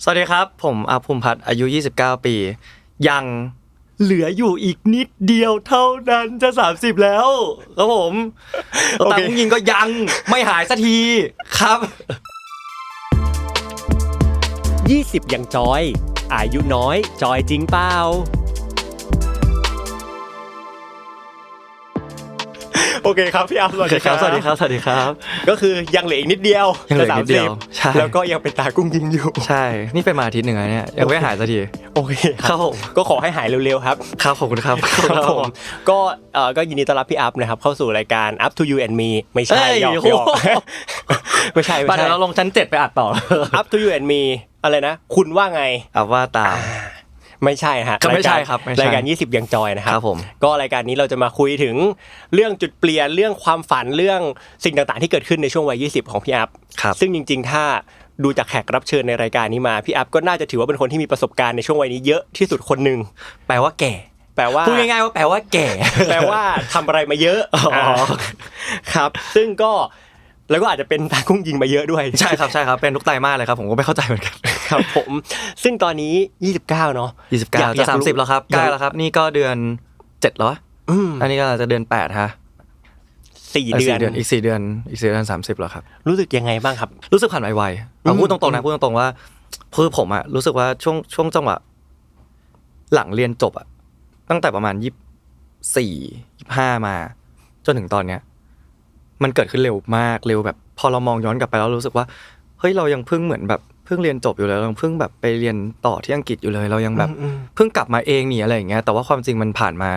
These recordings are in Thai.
สวัสดีครับผมอาภูมิพัฒน์อายุ29ปียังเหลืออยู่อีกนิดเดียวเท่านั้นจะ30แล้วครับผมตาผู้ยิงก็ยังไม่หายสักทีครับ20ยังจอยอายุน้อยจอยจริงเปล่าโอเคครับพี่อัพสวัสดีครับสวัสดีครับก็คือยังเหลืออีกนิดเดียวจะ30แล้วก็ยังเป็นตากุ้งยิงอยู่ใช่นี่เป็นมาอาทิตย์นึงแล้วเนี่ยยังไม่หายสักทีโอเคครับผมก็ขอให้หายเร็วๆครับครับขอบคุณครับผมก็ยินดีต้อนรับพี่อัพนะครับเข้าสู่รายการ Up to You and Me ไม่ใช่หยอกไม่ใช่ป่ะเดี๋ยวเราลงชั้น7ไปอัดต่อ Up to You and Me อะไรนะคุณว่าไงว่าตามไม่ใช่ฮะไม่ใช่ครับรายการ20ยังจอยนะครับผมก็รายการนี้เราจะมาคุยถึงเรื่องจุดเปลี่ยนเรื่องความฝันเรื่องสิ่งต่างๆที่เกิดขึ้นในช่วงวัย20ของพี่อัพซึ่งจริงๆถ้าดูจากแขกรับเชิญในรายการนี้มาพี่อัพก็น่าจะถือว่าเป็นคนที่มีประสบการณ์ในช่วงวัยนี้เยอะที่สุดคนนึงแปลว่าแก่พูดง่ายๆว่าแปลว่าแก่แปลว่าทำอะไรมาเยอะครับซึ่งก็แล้วก็อาจจะเป็นตากุ้งยิงมาเยอะด้วยใช่ครับเป็นทุกไตรมาสเลยครับผมก็ไม่เข้าใจเหมือนกันครับผมซึ่งตอนนี้29เนาะ29จะ30แล้วครับใกล้แล้วครับนี่ก็เดือน7แล้วอันนี้ก็จะเดือน8ฮะ4เดือนอีก4เดือน30แล้วครับรู้สึกยังไงบ้างครับรู้สึกผ่านไวๆเอาพูดตรงๆนะพูดตรงๆว่าคือผมอ่ะรู้สึกว่าช่วงจังหวะหลังเรียนจบอ่ะตั้งแต่ประมาณ24 25มาจนถึงตอนเนี้ยมันเกิดขึ้นเร็วมากเร็วแบบพอเรามองย้อนกลับไปแล้วรู้สึกว่าเฮ้ยเรายังเพิ่งเหมือนแบบเพิ่งเรียนจบอยู่เลยเราเพิ่งแบบไปเรียนต่อที่อังกฤษอยู่เลยเรายังแบบเพิ่งกลับมาเองนี่อะไรอย่างเงี้ยแต่ว่าความจริงมันผ่านมา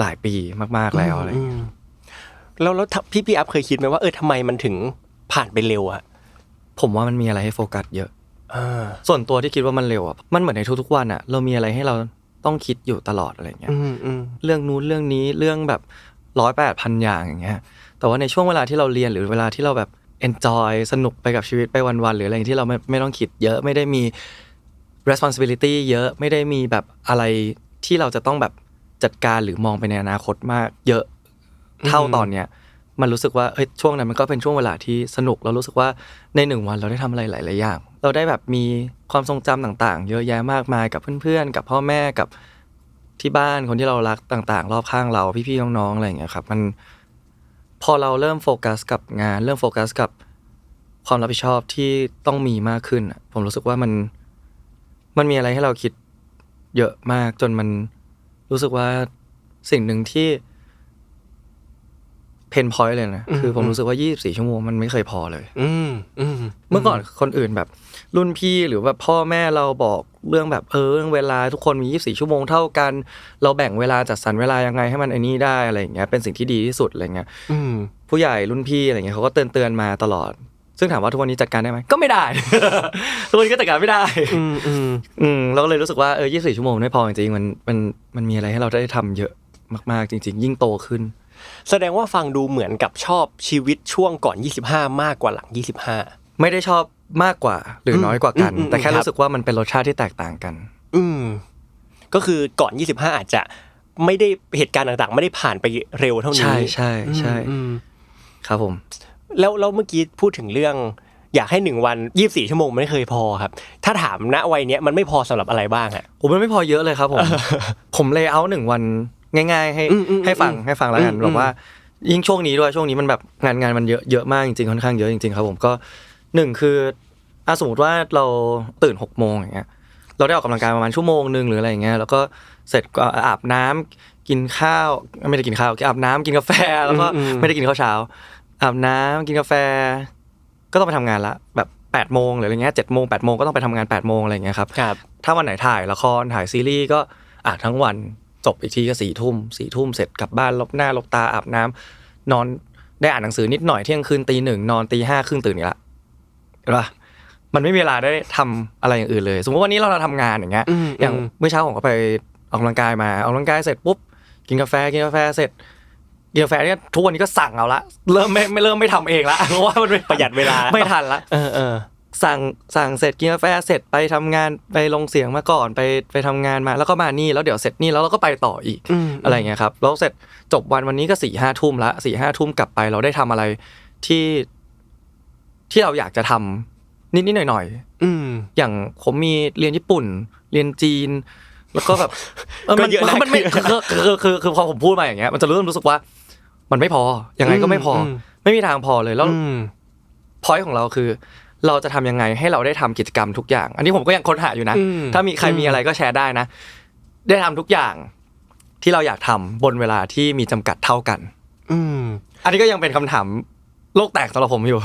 หลายปีมากๆแล้วอะไรแล้วพี่อัพเคยคิดไหมว่าทำไมมันถึงผ่านไปเร็วอะผมว่ามันมีอะไรให้โฟกัสเยอะส่วนตัวที่คิดว่ามันเร็วอะมันเหมือนในทุกๆวันอะเรามีอะไรให้เราต้องคิดอยู่ตลอดอะไรอย่างเงี้ยเรื่องนู้นเรื่องนี้เรื่องแบบ108,000อย่างอย่างเงี้ยแต่ว่าในช่วงเวลาที่เราเรียนหรือเวลาที่เราแบบ enjoy สนุกไปกับชีวิตไปวันๆหรืออะไรที่เราไม่ต้องคิดเยอะไม่ได้มี responsibility เยอะไม่ได้มีแบบอะไรที่เราจะต้องแบบจัดการหรือมองไปในอนาคตมากเยอะเท่าตอนเนี้ยมันรู้สึกว่าเฮ้ยช่วงนั้นมันก็เป็นช่วงเวลาที่สนุกเรารู้สึกว่าใน1วันเราได้ทำอะไรหลายๆอย่างเราได้แบบมีความทรงจำต่างๆเยอะแยะมากมายกับเพื่อนๆกับพ่อแม่กับที่บ้านคนที่เรารักต่างๆรอบข้างเราพี่ๆน้องๆอะไรอย่างเงี้ยครับมันพอเราเริ่มโฟกัสกับงานเริ่มโฟกัสกับความรับผิดชอบที่ต้องมีมากขึ้นผมรู้สึกว่ามันมีอะไรให้เราคิดเยอะมากจนมันรู้สึกว่าสิ่งหนึ่งที่เพนพอยต์เลยนะคือผมรู้สึกว่า24ชั่วโมงมันไม่เคยพอเลยเมื่อก่อนคนอื่นแบบรุ่นพี่หรือว่าพ่อแม่เราบอกเรื่องแบบเรื่องเวลาทุกคนมี24ชั่วโมงเท่ากันเราแบ่งเวลาจัดสรรเวลายังไงให้มันไอ้นี่ได้อะไรอย่างเงี้ยเป็นสิ่งที่ดีที่สุดอะไรเงี้ยผู้ใหญ่รุ่นพี่อะไรเงี้ยเขาก็เตือนมาตลอดซึ่งถามว่าทุกวันนี้จัดการได้ไหมก็ไม่ได้ ทุกวันนี้ก็จัดการไม่ได้เราก็เลยรู้สึกว่า24ชั่วโมงไม่พอจริงๆมันมีอะไรให้เราได้ทำเยอะมากๆจริงๆยิ่งโตขึ้นแสดงว่าฟังดูเหมือนกับชอบชีวิตช่วงก่อน25มากกว่าหลัง25ไม่ได้ชอบมากกว่าหรือน้อยกว่ากันแต่แค่รู้สึกว่ามันเป็นรสชาติที่แตกต่างกันก็คือก่อน25อาจจะไม่ได้เหตุการณ์ต่างๆไม่ได้ผ่านไปเร็วเท่านี้ใช่ครับผมแล้วเมื่อกี้พูดถึงเรื่องอยากให้1วัน24ชั่วโมงไม่เคยพอครับถ้าถามณวัยเนี้ยมันไม่พอสำหรับอะไรบ้างอ่ะมันไม่พอเยอะเลยครับผมเลเยอร์1วันง่ายๆให้ฟังแล้วกันแบบว่ายิ่งช่วงนี้ด้วยช่วงนี้มันแบบงานมันเยอะมากจริงๆค่อนข้างเยอะจริงๆครับผมก็1คือสมมติว่าเราตื่น 6:00 นอย่างเงี้ยเราได้ออกกำลังกายประมาณชั่วโมงนึงหรืออะไรอย่างเงี้ยแล้วก็เสร็จก็อาบน้ำกินข้าวไม่ได้กินข้าวอาบน้ำกินกาแฟแล้วก็ไม่ได้กินข้าวเช้าอาบน้ำกินกาแฟก็ต้องไปทำงานละแบบ8:00 นหรืออะไรเงี้ย7:00 น8:00 นก็ต้องไปทำงาน8:00 นอะไรอย่างเงี้ยครับถ้าวันไหนถ่ายละครถ่ายซีรีส์ก็ทั้งวันจบอีกทีก็4:00 นเสร็จกลับบ้านลบหน้าลบตาอาบน้ำนอนได้อ่านหนังสือนิดหน่อยเที่ยงคืน 01:00 นนอน 05:30 ตื่นอีกละเห็นป่ะมันไม่มีเวลาได้ทำอะไรอย่างอื่นเลยสมมติวันนี้เราทำงานอย่างเงี้ยอย่างเมื่อเช้าผมก็ไปออกกำลังกายมาออกกำลังกายเสร็จปุ๊บกินกาแฟเสร็จกินกาแฟเนี่ยทุกวันนี้ก็สั่งเอาละเริ่มไม่ทำเองละเพราะว่ามันประหยัดเวลาไม่ทันละสั่งเสร็จกินกาแฟเสร็จไปทำงานไปลงเสียงมาก่อนไปทำงานมาแล้วก็มานี่แล้วเดี๋ยวเสร็จนี่แล้วเราก็ไปต่ออีกอะไรเงี้ยครับแล้วเสร็จจบวันนี้ก็ 4-5 ทุ่มละ 4-5 ทุ่มกลับไปเราได้ทำอะไรที่เราอยากจะทำ นิดๆหน่อยๆอย่างผมมีเรียนญี่ปุ่นเรียนจีนแล้วก็แบบมันไม่คือพอผมพูดมาอย่างเงี้ยมันจะรู้สึกว่ามันไม่พอยังไงก็ไม่พอไม่มีทางพอเลยแล้วพอยต์ของเราคือเราจะทำยังไงให้เราได้ทำกิจกรรมทุกอย่างอันนี้ผมก็ยังค้นหาอยู่นะถ้ามีใครมีอะไรก็แชร์ได้นะได้ทำทุกอย่างที่เราอยากทำบนเวลาที่มีจำกัดเท่ากันอันนี้ก็ยังเป็นคำถามโลกแตกสำหรับผมอยู่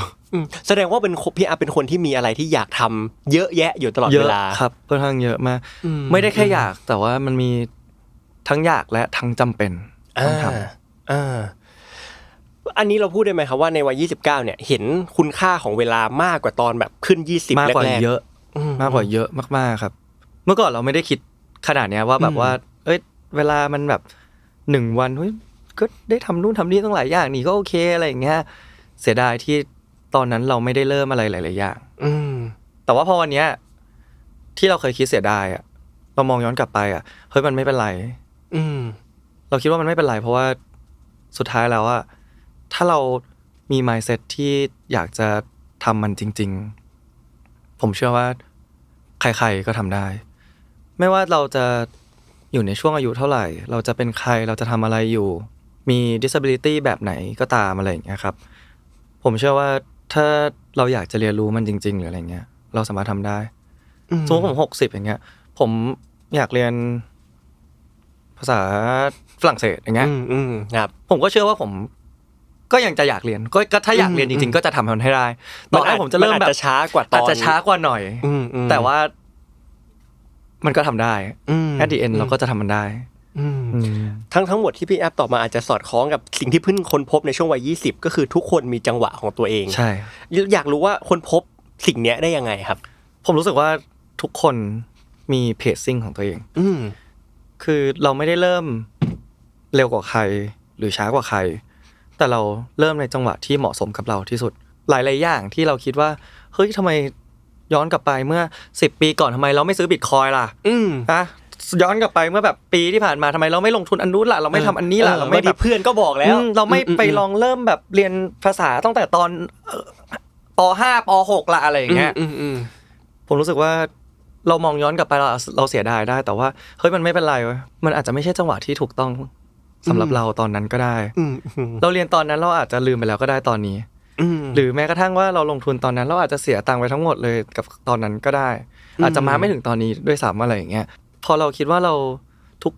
แสดงว่าเป็นพี่อาเป็นคนที่มีอะไรที่อยากทำเยอะแยะอยู่ตลอดเวลาครับค่อนข้างเยอะมากไม่ได้แค่อยากแต่ว่ามันมีทั้งอยากและทั้งจำเป็นต้องทำอันนี้เราพูดได้ไหมครับว่าในวัย29เนี่ยเห็นคุณค่าของเวลามากกว่าตอนแบบขึ้น20มากกว่าเยอะมากกว่าเยอะมากๆครับเมื่อก่อนเราไม่ได้คิดขนาดเนี้ยว่าแบบว่าเอ้ยเวลามันแบบ1วันเฮ้ยก็ได้ทำนู่นทำนี่ตั้งหลายอย่างนี่ก็โอเคอะไรอย่างเงี้ยเสียดายที่ตอนนั้นเราไม่ได้เริ่มอะไรหลายๆอย่างแต่ว่าพอวันเนี้ยที่เราเคยคิดเสียดายอ่ะเรามองย้อนกลับไปอ่ะเฮ้ยมันไม่เป็นไรเราคิดว่ามันไม่เป็นไรเพราะว่าสุดท้ายแล้วอ่ะถ้าเรามี mindset ที่อยากจะทำมันจริงๆผมเชื่อว่าใครๆก็ทำได้ไม่ว่าเราจะอยู่ในช่วงอายุเท่าไหร่เราจะเป็นใครเราจะทำอะไรอยู่มี disability แบบไหนก็ตามอะไรอย่างเงี้ยครับผมเชื่อว่าถ้าเราอยากจะเรียนรู้มันจริงๆหรืออะไรเงี้ยเราสามารถทำได้สมมติผม60อย่างเงี้ยผมอยากเรียนภาษาฝรั่งเศสอย่างเงี้ยครับผมก็เชื่อว่าผมก็ยังจะอยากเรียนก็ถ้าอยากเรียนจริงๆก็จะทำมันให้ได้ต่อให้ผมจะเริ่มแบบช้ากว่าตอนอาจจะช้ากว่าหน่อยแต่ว่ามันก็ทำได้at the end เราก็จะทำมันได้ทั้งหมดที่พี่แอปตอบมาอาจจะสอดคล้องกับสิ่งที่เพิ่งค้นพบในช่วงวัย20ก็คือทุกคนมีจังหวะของตัวเองใช่อยากรู้ว่าค้นพบสิ่งนี้ได้ยังไงครับผมรู้สึกว่าทุกคนมีเพจซิ่งของตัวเองคือเราไม่ได้เริ่มเร็วกว่าใครหรือช้ากว่าใครแต่เราเริ่มในจังหวะที่เหมาะสมกับเราที่สุดหลายๆอย่างที่เราคิดว่าเฮ้ยทำไมย้อนกลับไปเมื่อ10 ปีก่อนทำไมเราไม่ซื้อบิตคอยน์ล่ะนะย้อนกลับไปเมื่อแบบปีที่ผ่านมาทำไมเราไม่ลงทุนอันนู้นล่ะเราไม่ทำอันนี้ล่ะเราไม่แบบเพื่อนก็บอกแล้วเราไม่ไปลองเริ่มแบบเรียนภาษาตั้งแต่ตอนป.5 ป.6 ละอะไรอย่างเงี้ยผมรู้สึกว่าเรามองย้อนกลับไปเราเสียดายได้แต่ว่าเฮ้ยมันไม่เป็นไรมันอาจจะไม่ใช่จังหวะที่ถูกต้องสำหรับเราตอนนั้นก็ได้เราเรียนตอนนั้นเราอาจจะลืมไปแล้วก็ได้ตอนนี้หรือแม้กระทั่งว่าเราลงทุนตอนนั้นเราอาจจะเสียตังค์ไปทั้งหมดเลยกับตอนนั้นก็ได้อาจจะมาไม่ถึงตอนนี้ด้วยซ้ำอะไรอย่างเงี้ยพอเราคิดว่าเราทุก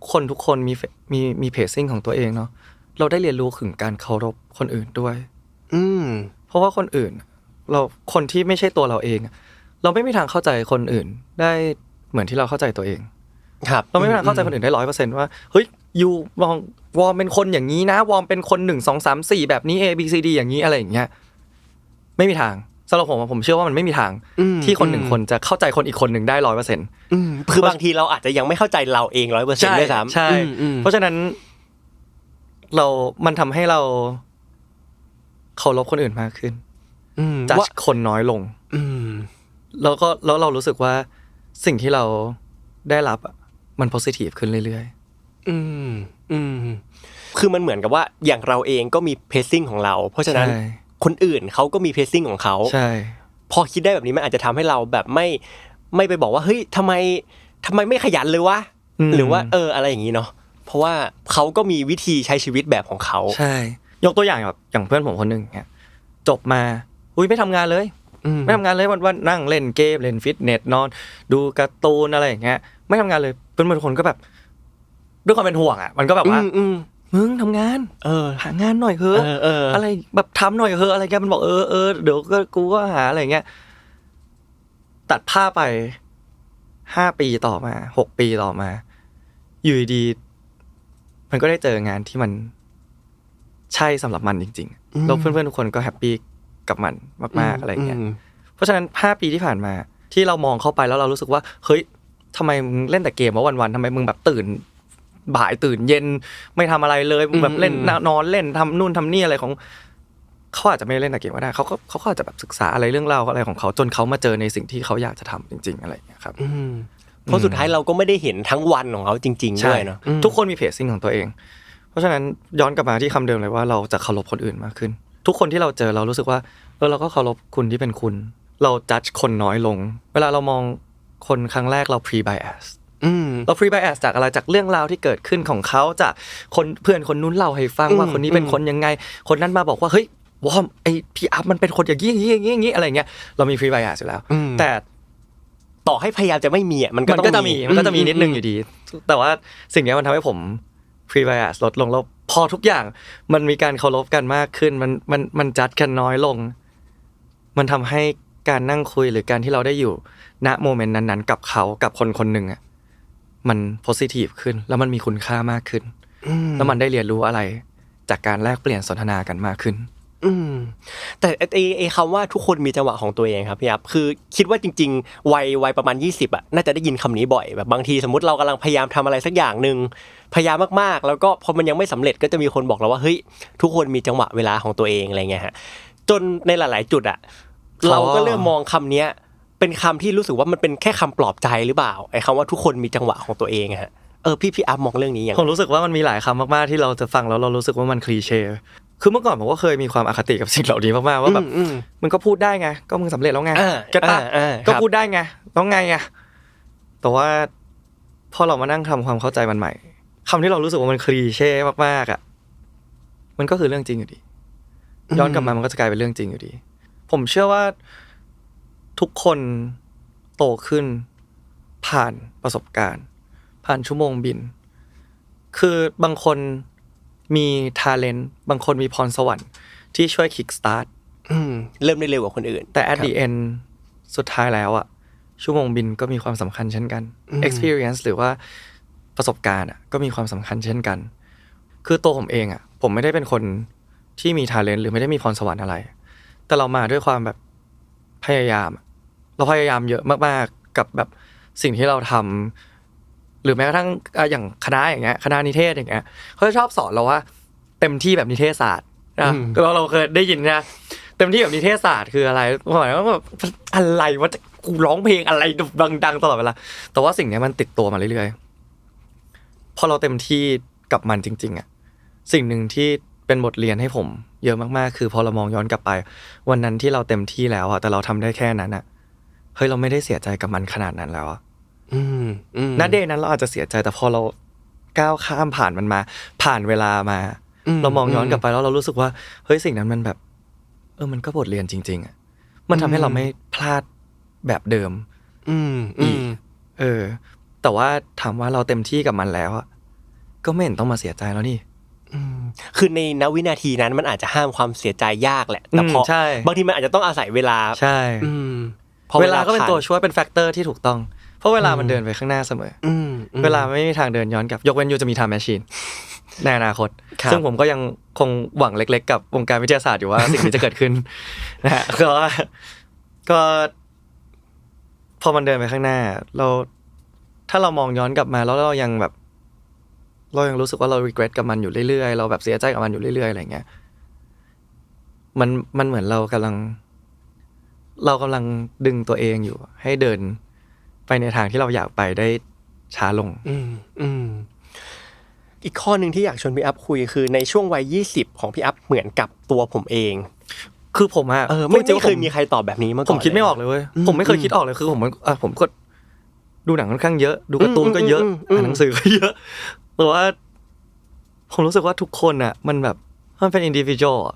คนมีเพจซิ่งของตัวเองเนาะเราได้เรียนรู้ถึงการเคารพคนอื่นด้วยเพราะว่าคนอื่นคนที่ไม่ใช่ตัวเราเองเราไม่มีทางเข้าใจคนอื่นได้เหมือนที่เราเข้าใจตัวเองครับเราไม่มีทางเข้าใจคนอื่นได้ 100% ว่าเฮ้ยยูวอร์มเป็นคนอย่างนี้นะวอร์มเป็นคน1 2 3 4แบบนี้ A B C D อย่างนี้อะไรอย่างเงี้ยไม่มีทางสำหรับผมเชื่อว่ามันไม่มีทางที่คน1คนจะเข้าใจคนอีกคนนึงได้ 100% คือบางทีเราอาจจะยังไม่เข้าใจเราเอง 100% ด้วยซ้ำใช่เพราะฉะนั้นมันทำให้เราเคารพคนอื่นมากขึ้นจัดคนน้อยลงแล้วเรารู้สึกว่าสิ่งที่เราได้รับมัน positive ขึ้นเรื่อยๆคือมันเหมือนกับว่าอย่างเราเองก็มีเพซซิ่งของเราเพราะฉะนั้นคนอื่นเขาก็มีเพซซิ่งของเขาใช่พอคิดได้แบบนี้มันอาจจะทำให้เราแบบไม่ไปบอกว่าเฮ้ยทำไมไม่ขยันเลยวะหรือว่าอะไรอย่างนี้เนาะเพราะว่าเขาก็มีวิธีใช้ชีวิตแบบของเขาใช่ยกตัวอย่างแบบอย่างเพื่อนผมคนนึงเนี่ยจบมาไม่ทำงานเลยไม่ทำงานเลยวันนั่งเล่นเกมเล่นฟิตเนสนอนดูการ์ตูนอะไรอย่างเงี้ยไม่ทำงานเลยเป็นบางคนก็แบบด้วยความเป็นห่วงมันก็แบบว่ามึงทำงานหางานหน่อยเถอะอะไรแบบทำหน่อยเถอะอะไรแกมันบอกเดี๋ยวกูก็หาอะไรเงี้ยตัดผ้าไป5 ปีต่อมา6 ปีต่อมาอยู่ดีมันก็ได้เจองานที่มันใช่สำหรับมันจริงๆแล้วเพื่อนๆทุกคนก็แฮปปี้กับมันมากๆอะไรเงี้ยเพราะฉะนั้น5 ปีที่ผ่านมาที่เรามองเข้าไปแล้วเรารู้สึกว่าเฮ้ยทำไมมึงเล่นแต่เกมวันๆทำไมมึงแบบตื่นบ่ายตื่นเย็นไม่ทำอะไรเลยมึงแบบเล่นนอนเล่นทำนู่นทำนี่อะไรของเขาอาจจะไม่เล่นแต่เกมก็ได้เขาก็อาจจะแบบศึกษาอะไรเรื่องราวอะไรของเขาจนเขามาเจอในสิ่งที่เขาอยากจะทำจริงๆอะไรอย่างเงี้ยครับเพราะสุดท้ายเราก็ไม่ได้เห็นทั้งวันของเขาจริงๆด้วยเนาะทุกคนมีเพจซิ่งของตัวเองเพราะฉะนั้นย้อนกลับมาที่คำเดิมเลยว่าเราจะเคารพคนอื่นมากขึ้นทุกคนที่เราเจอเรารู้สึกว่าเราก็เคารพคุณที่เป็นคุณ เราจัดคนน้อยลงเวลาเรามองคนครั้งแรกเรา pre bias เรา pre bias จากอะไรจากเรื่องราวที่เกิดขึ้นของเขาจากคนเพื่อนคนนู้นเล่าให้ฟังว่าคนนี้เป็นคนยังไงคนนั้นมาบอกว่าเฮ้ยวอมไอพี่อัพมันเป็นคนอย่างงี้อะไรเงี้ยเรามี pre bias อยู่แล้วแต่ต่อให้พยายามจะไม่มีอ่ะมันก็จะมีนิดนึงอยู่ดีแต่ว่าสิ่งนี้มันทำให้ผม pre bias ลดลงแล้วพอทุกอย่างมันมีการเคารพกันมากขึ้นมันจัดกันน้อยลงมันทำให้การนั่งคุยหรือการที่เราได้อยู่ณโมเมนต์นั้นๆกับเขากับคนคนหนึ่งอ่ะมันโพสิทีฟขึ้นแล้วมันมีคุณค่ามากขึ้นแล้วมันได้เรียนรู้อะไรจากการแลกเปลี่ยนสนทนากันมากขึ้นแต่ไอ้คำว่าทุกคนมีจังหวะของตัวเองครับพี่อัพคือคิดว่าจริงๆวัยประมาณ20อ่ะน่าจะได้ยินคำนี้บ่อยแบบบางทีสมมติเรากำลังพยายามทำอะไรสักอย่างนึงพยายามมากๆแล้วก็พอมันยังไม่สำเร็จก็จะมีคนบอกเราว่าเฮ้ยทุกคนมีจังหวะเวลาของตัวเองอะไรเงี้ยฮะจนในหลายๆจุดอ่ะเราก็เริ่มมองคำนี้เป็นคำที่รู้สึกว่ามันเป็นแค่คำปลอบใจหรือเปล่าไอ้คำว่าทุกคนมีจังหวะของตัวเองฮะพี่อัพมองเรื่องนี้อย่างผมรู้สึกว่ามันมีหลายคำมากๆที่เราจะฟังแล้วเรารู้สึกว่ามันคลีเช่คือเมื่อก่อนผมก็เคยมีความอคติกับสิ่งเหล่านี้มากๆว่าแบบมึงก็พูดได้ไงก็มึงสำเร็จแล้วไงเก็ตป่ะก็พูดได้ไงแล้วไงอ่ะแต่ว่าพอเรามานั่งทำความเข้าใจมันใหม่คำที่เรารู้สึกว่ามันคลีเช่มากๆอ่ะมันก็คือเรื่องจริงอยู่ดีย้อนกลับมามันก็จะกลายเป็นเรื่องจริงอยู่ดีผมเชื่อว่าทุกคนโตขึ้นผ่านประสบการณ์ผ่านชั่วโมงบินคือบางคนมีtalent บางคนมีพรสวรรค์ที่ช่วย kick start เริ่มได้เร็วกว่าคนอื่นแต่ at the end สุดท้ายแล้วอ่ะชั่วโมงบินก็มีความสำคัญเช่นกัน experience หรือว่าประสบการณ์อ่ะก็มีความสำคัญเช่นกันคือตัวผมเองอ่ะผมไม่ได้เป็นคนที่มีtalent หรือไม่ได้มีพรสวรรค์อะไรแต่เรามาด้วยความแบบพยายามเราพยายามเยอะมากๆกับแบบสิ่งที่เราทำหรือแม้กระทั่งอย่างคณะอย่างเงี้ยคณะนิเทศอย่างเงี้ยเขาจะชอบสอนเราว่าเต็มที่แบบนิเทศศาสตร์นะเราเคยได้ยินนะเต็มที่แบบนิเทศศาสตร์คืออะไรหมายว่าแบบอะไรว่ากูร้องเพลงอะไรดังๆตลอดเวลาแต่ว่าสิ่งนี้มันติดตัวมาเรื่อยๆพอเราเต็มที่กับมันจริงๆอ่ะสิ่งหนึ่งที่เป็นบทเรียนให้ผมเยอะมากๆคือพอเรามองย้อนกลับไปวันนั้นที่เราเต็มที่แล้วอ่ะแต่เราทำได้แค่นั้นอ่ะเฮ้ยเราไม่ได้เสียใจกับมันขนาดนั้นแล้วณเดย์นั้นเราอาจจะเสียใจแต่พอเราก้าวข้ามผ่านมันมาผ่านเวลามาเรามองย้อนกลับไปแล้วเรารู้สึกว่าเฮ้ยสิ่งนั้นมันแบบมันก็บทเรียนจริงๆอ่ะมันทำให้เราไม่พลาดแบบเดิมอีกแต่ว่าถามว่าเราเต็มที่กับมันแล้วอ่ะก็ไม่เห็นต้องมาเสียใจแล้วนี่คือในณวินาทีนั้นมันอาจจะห้ามความเสียใจยากแหละแต่พอบางทีมันอาจจะต้องอาศัยเวลาใช่เวลาก็เป็นตัวช่วยเป็นแฟกเตอร์ที่ถูกต้องเพราะเวลามันเดินไปข้างหน้าเสมอเวลาไม่มีทางเดินย้อนกลับยกเว้นยูจะมีไทม์แมชชีนในอนาคตซึ่งผมก็ยังคงหวังเล็กๆกับวงการวิทยาศาสตร์อยู่ว่าสิ่งนี้จะเกิดขึ้นนะฮะก็พอมันเดินไปข้างหน้าเราถ้าเรามองย้อนกลับมาแล้วเรายังรู้สึกว่าเรา regret กับมันอยู่เรื่อยๆเราแบบเสียใจกับมันอยู่เรื่อยๆอะไรเงี้ยมันเหมือนเรากำลังดึงตัวเองอยู่ให้เดินไปในทางที่เราอยากไปได้ช้าลงอีกข้อนึงที่อยากชวนพี่อัพคุยคือในช่วงวัย20ของพี่อัพเหมือนกับตัวผมเองคือผมอ่ะไม่เคยมีใครตอบแบบนี้มาก่อนผมคิดไม่ออกเลยเว้ยผมไม่เคยคิดออกเลยคือผมก็ดูหนังค่อนข้างเยอะดูการ์ตูนก็เยอะอ่านหนังสือก็เยอะแต่ว่าผมรู้สึกว่าทุกคนอ่ะมันแบบมันเป็นอินดิวิชวลอ่ะ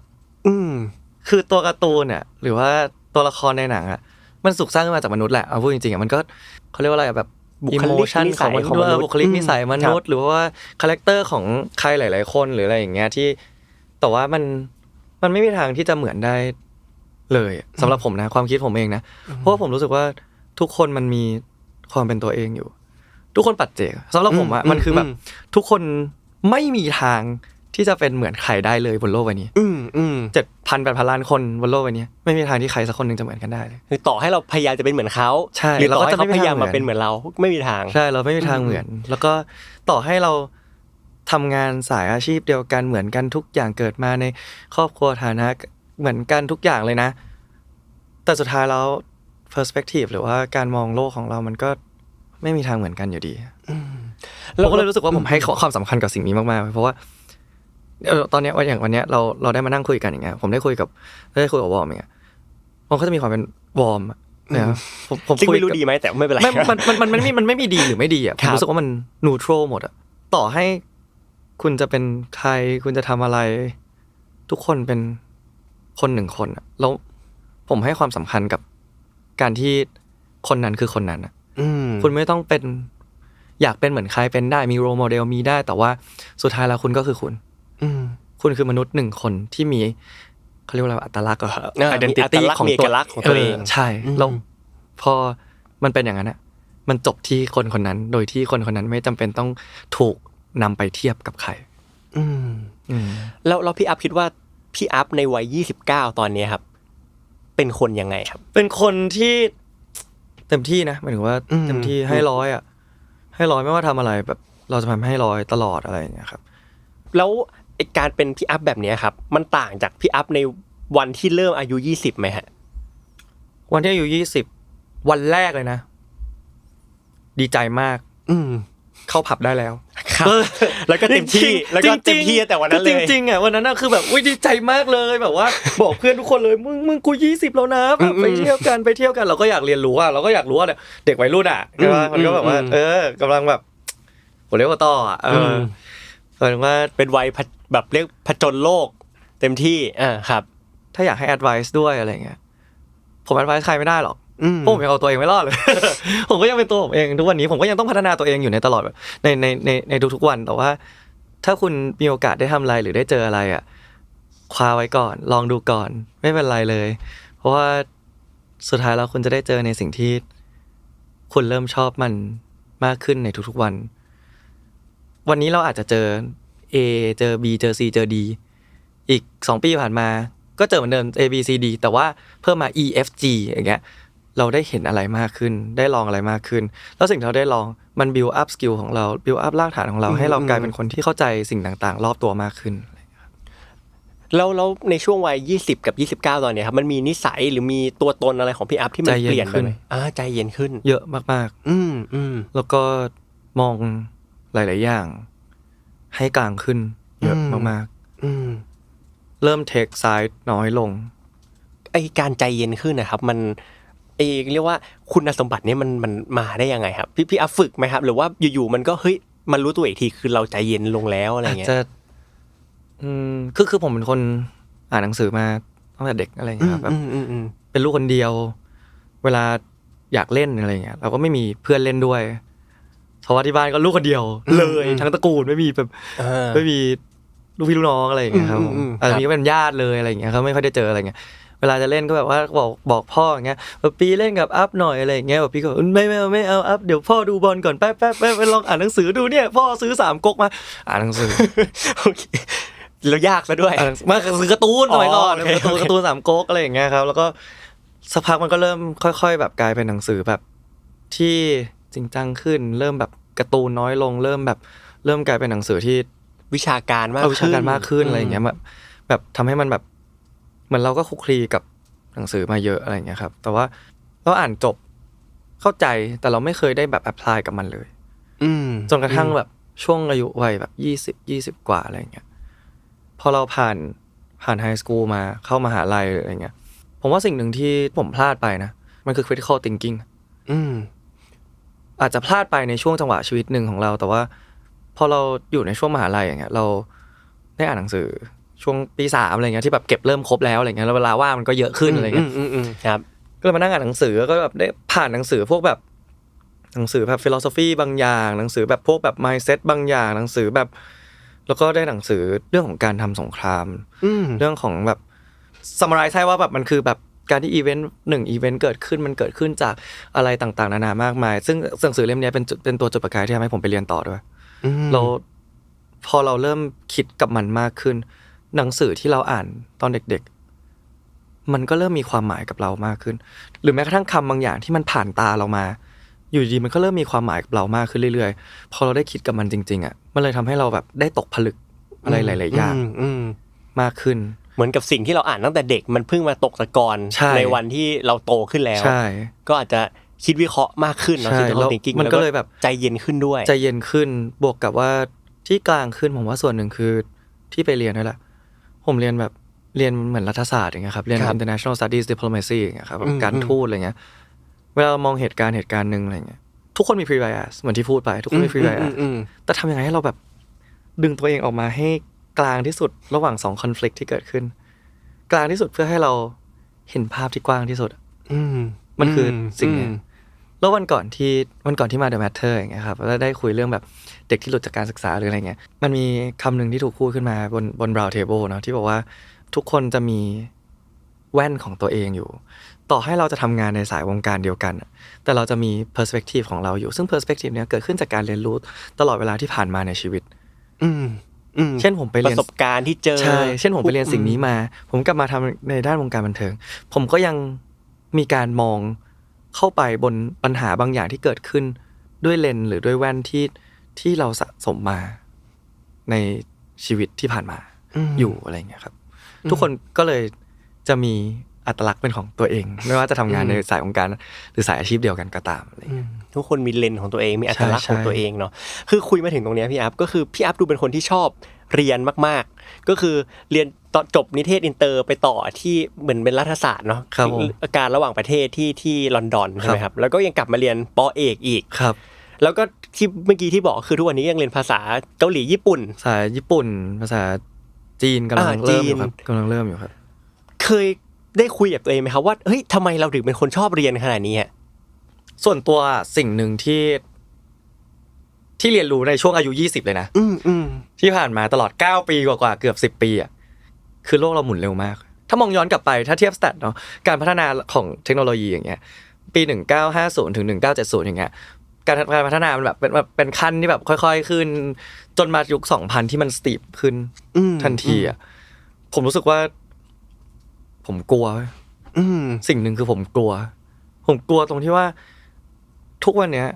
คือตัวการ์ตูนอ่ะหรือว่าตัวละครในหนังอ่ะมันสุกสร้างขึ้นมาจากมนุษย์แหละเอาพูดจริงๆอ่ะมันก็เขาเรียกว่าอะไรแบบอิโมชันของมนุษย์บุคลิกนิสัยมนุษย์หรือว่าคาแรคเตอร์ของใครหลายๆคนหรืออะไรอย่างเงี้ยที่แต่ว่ามันไม่มีทางที่จะเหมือนได้เลยสำหรับผมนะความคิดผมเองนะเพราะว่าผมรู้สึกว่าทุกคนมันมีความเป็นตัวเองอยู่ทุกคนปัจเจกสำหรับผมอ่ะมันคือแบบทุกคนไม่มีทางที่จะเป็นเหมือนใครได้เลยบนโลกใบนี้7,000-8,000 ล้านคนบนโลกใบนี้ไม่มีทางที่ใครสักคนนึงจะเหมือนกันได้เลยคือต่อให้เราพยายามจะเป็นเหมือนเขาหรือต่อให้เขาพยายามมาเป็นเหมือนเราไม่มีทางใช่เราไม่มีทางเหมือนแล้วก็ต่อให้เราทำงานสายอาชีพเดียวกันเหมือนกันทุกอย่างเกิดมาในครอบครัวฐานะเหมือนกันทุกอย่างเลยนะแต่สุดท้ายแล้ว perspective หรือว่าการมองโลกของเรามันก็ไม่มีทางเหมือนกันอยู่ดีเราก็เลยรู้สึกว่าผมให้ความสำคัญกับสิ่งนี้มากๆเพราะว่าตอนนี้อย่างวันนี้เราได้มานั่งคุยกันอย่างเงี้ยผมได้คุยกับวอร์มอย่างเงี้ย มันก็จะมีความเป็นวอร์มนะครับผมซึ่งไม่รู้ดีไหมแต่ไม่เป็นไรมันไม่มีดีหรือไม่ดีอ่ะผมรู้สึกว่ามันนูโตรหมดอ่ะต่อให้คุณจะเป็นใครคุณจะทำอะไรทุกคนเป็นคนหนึ่งคนอ่ะแล้วผมให้ความสำคัญกับการที่คนนั้นคือคนนั้นอ่ะคุณไม่ต้องเป็นอยากเป็นเหมือนใครเป็นได้มีโรโมเดลมีได้แต่ว่าสุดท้ายแล้วคุณก็คือคุณคือมนุษย์หนึ่งคนที่มีเขาเรียกว่าอะไรอัตลักษณ์identity ของตัวเองใช่แล้วพอมันเป็นอย่างนั้นอ่ะมันจบที่คนคนนั้นโดยที่คนคนนั้นไม่จำเป็นต้องถูกนำไปเทียบกับใครแล้วพี่อัพคิดว่าพี่อัพในวัย29ตอนนี้ครับเป็นคนยังไงครับเป็นคนที่เต็มที่นะหมายถึงว่าเต็มที่ให้100อ่ะให้100ไม่ว่าทำอะไรแบบเราจะทำให้100ตลอดอะไรอย่างเงี้ยครับแล้วไอ้การเป็นพี่อัพแบบนี้ครับมันต่างจากพี่อัพในวันที่เริ่มอายุ20ไหมฮะวันที่อายุ20วันแรกเลยนะดีใจมากเข้าผับได้แล้วแล้วก็เต็มที่แต่วันนั้นเลยจริงๆอ่ะวันนั้นน่ะคือแบบอุ๊ยดีใจมากเลยแบบว่าบอกเพื่อนทุกคนเลยมึงกู20แล้วนะแบบไปเที่ยวกันเราก็อยากเรียนรู้อ่ะเราก็อยากรู้ว่าเด็กวัยรุ่นอ่ะใช่ป่ะมันก็แบบว่ากำลังแบบโหเรียกว่าต่ออ่ะแปลว่าเป็นวัยแบบเรียกผจญโลกเต็มที่ครับถ้าอยากให้ advice ด้วยอะไรเงี้ยผม advice ใครไม่ได้หรอกผมยังเอาตัวเองไม่รอดเลย ผมก็ยังเป็นตัวผมเองทุกวันนี้ผมก็ยังต้องพัฒนาตัวเองอยู่ในตลอดในทุกๆวันแต่ว่าถ้าคุณมีโอกาสได้ทำอะไรหรือได้เจออะไรอ่ะคว้าไว้ก่อนลองดูก่อนไม่เป็นไรเลยเพราะว่าสุดท้ายแล้วคุณจะได้เจอในสิ่งที่คุณเริ่มชอบมันมากขึ้นในทุกๆวันวันนี้เราอาจจะเจอ A เจอ B เจอ C เจอ D อีก2ปีผ่านมาก็เจอเหมือนเดิม A B C D แต่ว่าเพิ่มมา E F G อย่างเงี้ยเราได้เห็นอะไรมากขึ้นได้ลองอะไรมากขึ้นแล้วสิ่งที่เราได้ลองมัน build up skill ของเรา build up รากฐานของเราให้เรากลายเป็นคนที่เข้าใจสิ่งต่างๆรอบตัวมากขึ้นแล้วในช่วงวัย20กับ29ตอนเนี้ยครับมันมีนิสัยหรือมีตัวตนอะไรของพี่อัพที่มันเปลี่ยนไปมั้ยใจเย็นขึ้นเยอะมากๆแล้วก็มองหลายๆอย่างให้กลางขึ้นเยอะมากๆเริ่มเทคไซด์น้อยลงไอ้การใจเย็นขึ้นนะครับมันเรียกว่าคุณสมบัตินี้มันมาได้ยังไงครับพี่อัพฝึกไหมครับหรือว่าอยู่ๆมันก็เฮ้ยมันรู้ตัวอีกทีคือเราใจเย็นลงแล้วอะไรเงี้ยคือผมเป็นคนอ่านหนังสือมาตั้งแต่เด็กอะไรเงี้ยครับแบบเป็นลูกคนเดียวเวลาอยากเล่นอะไรเงี้ยเราก็ไม่มีเพื่อนเล่นด้วยเพราะว่าที่บ้านก็ลูกคนเดียวเลยทั้งตระกูลไม่มีแบบไม่มีลูกพี่ลูกน้องอะไรอย่างเงี้ยครับอาจจะมีก็เป็นญาติเลยอะไรอย่างเงี้ยเขาไม่ค่อยได้เจออะไรเงี้ยเวลาจะเล่นก็แบบว่าบอกพ่ออย่างเงี้ยแบบปีเล่นกับอัพหน่อยอะไรอย่างเงี้ยแบบพี่ก็ไม่เอาอัพเดี๋ยวพ่อดูบอลก่อนแป๊บไปลองอ่านหนังสือดูเนี่ยพ่อซื้อ3ก๊กมาอ่านหนังสือโอเคแล้วยากซะด้วยมาซื้อการ์ตูนสมัยก่อนการ์ตูน3ก๊กอะไรอย่างเงี้ยครับแล้วก็สักพักมันก็เริ่มค่อยๆแบบกลายเป็นหนังสือแบบที่จริงจังขึ้นเริ่มแบบการ์ตูนน้อยลงเริ่มกลายเป็นหนังสือที่วิชาการมากขึ้นอะไรอย่างเงี้ยแบบทำให้มันแบบเหมือนเราก็คลุกคลีกับหนังสือมาเยอะอะไรอย่างเงี้ยครับแต่ว่าเราอ่านจบเข้าใจแต่เราไม่เคยได้แบบแอพพลายกับมันเลยจนกระทั่งแบบช่วงอายุวัยแบบ20กว่าอะไรอย่างเงี้ยพอเราผ่านไฮสคูลมาเข้ามหาลัยอะไรอย่างเงี้ยผมว่าสิ่งหนึ่งที่ผมพลาดไปนะมันคือ critical thinking อาจจะพลาดไปในช่วงจังหวะชีวิตหนึ่งของเราแต่ว่าพอเราอยู่ในช่วงมหาลัยอย่างเงี้ยเราได้อ่านหนังสือช่วงปี3อะไรเงี้ยที่แบบเก็บเริ่มครบแล้วอะไรเงี้ยแล้วเวลาว่างมันก็เยอะขึ้นอะไรเงี้ยครับก็เลยมานั่งอ่านหนังสือก็แบบได้ผ่านหนังสือพวกแบบหนังสือแบบ philosophy บางอย่างหนังสือแบบพวกแบบ mindset บางอย่างหนังสือแบบแล้วก็ได้หนังสือเรื่องของการทำสงครามเรื่องของแบบ summarize ให้ว่าแบบมันคือแบบการที่อีเวนต์1อีเวนต์เกิดขึ้นมันเกิดขึ้นจากอะไรต่างๆนานามากมายซึ่งหนังสือเล่มนี้เป็นตัวจุดประกายที่ทำให้ผมไปเรียนต่อด้วยเราพอเราเริ่มคิดกับมันมากขึ้นหนังสือที่เราอ่านตอนเด็กๆมันก็เริ่มมีความหมายกับเรามากขึ้นหรือแม้กระทั่งคำบางอย่างที่มันผ่านตาเรามาอยู่ดีมันก็เริ่มมีความหมายกับเรามากขึ้นเรื่อยๆพอเราได้คิดกับมันจริงๆอ่ะมันเลยทำให้เราแบบได้ตกผลึกอะไรหลายๆอย่างมากขึ้นเหมือนกับสิ่งที่เราอ่านตั้งแต่เด็กมันเพิ่งมาตกตะกอนในวันที่เราโตขึ้นแล้วก็อาจจะคิดวิเคราะห์มากขึ้นเนาะคิดว่าจริงๆมันก็เลยแบบใจเย็นขึ้นด้วยใจเย็นขึ้นบวกกับว่าที่กลางขึ้นผมว่าส่วนหนึ่งคือที่ไปเรียนนั่นแหละผมเรียนแบบ เรียนเหมือนรัฐศาสตร์อย่างเงี้ยครับเรียน international studies diplomacy อย่างเงี้ยครับการทูตอะไรเงี้ยเวลาเรามองเหตุการณ์นึงอะไรเงี้ยทุกคนมี pre bias เหมือนที่พูดไปทุกคนมี pre bias แต่ทำยังไงให้เราแบบดึงตัวเองออกมาให้กลางที่สุดระหว่าง2 conflict ที่เกิดขึ้นกลางที่สุดเพื่อให้เราเห็นภาพที่กว้างที่สุดมันคือสิ่งนี้แล้ววันก่อนที่มา The Matter อย่างเงี้ยครับแล้วได้คุยเรื่องแบบเด็กที่หลุดจากการศึกษาหรืออะไรเงี้ยมันมีคำหนึ่งที่ถูกพูดขึ้นมาบน round table เนาะที่บอกว่าทุกคนจะมีแว่นของตัวเองอยู่ต่อให้เราจะทำงานในสายวงการเดียวกันแต่เราจะมี perspective ของเราอยู่ซึ่ง perspective เนี้ยเกิดขึ้นจากการเรียนรู้ตลอดเวลาที่ผ่านมาในชีวิตเช่นผมไปเรียนประสบการณ์ที่เจอใช่เช่นผมไปเรียนสิ่งนี้มาผมกลับมาทำในด้านวงการบันเทิงผมก็ยังมีการมองเข้าไปบนปัญหาบางอย่างที่เกิดขึ้นด้วยเลนส์หรือด้วยแว่นที่เราสะสมมาในชีวิตที่ผ่านมาอยู่อะไรอย่างเงี้ยครับทุกคนก็เลยจะมีอัตลักษณ์เป็นของตัวเองไม่ว่าจะทำงานในสายวงการหรือสายอาชีพเดียวกันก็ตามอะไรอย่างเงี้ยทุกคนมีเลนส์ของตัวเองมีอัตลักษณ์ของตัวเองเนาะคือคุยมาถึงตรงนี้พี่อัพก็คือพี่อัพดูเป็นคนที่ชอบเรียนมากๆก็คือเรียนตอนจบนิเทศอินเตอร์ไปต่อที่เหมือนเป็นรัฐศาสตร์เนาะการระหว่างประเทศที่ลอนดอนใช่ไหมครับแล้วก็ยังกลับมาเรียนป.เอกอีกครับแล้วก็ที่เมื่อกี้ที่บอกคือทุกวันนี้ยังเรียนภาษาเกาหลีญี่ปุ่นภาษาญี่ปุ่นภาษาจีนกำลังเริ่มอยู่ครับกำลังเริ่มอยู่ครับเคยได้คุยกับตัวเองไหมครับว่าเฮ้ยทำไมเราถึงเป็นคนชอบเรียนขนาดนี้ส่วนตัวสิ่งหนึ่งที่เรียนรู้ในช่วงอายุ20เลยนะที่ผ่านมาตลอด9ปีกว่าๆเกือบ10ปีอ่ะคือโลกเราหมุนเร็วมากถ้ามองย้อนกลับไปถ้าเทียบสแตทเนาะการพัฒนาของเทคโนโลยีอย่างเงี้ยปี1950ถึง1970อย่างเงี้ยการพัฒนามันแบบเป็นขั้นที่แบบค่อยๆขึ้นจนมายุค2000ที่มันสตีปขึ้นทันทีอ่ะผมรู้สึกว่าผมกลัวสิ่งหนึ่งคือผมกลัวตรงที่ว่าทุกวันเนี้ย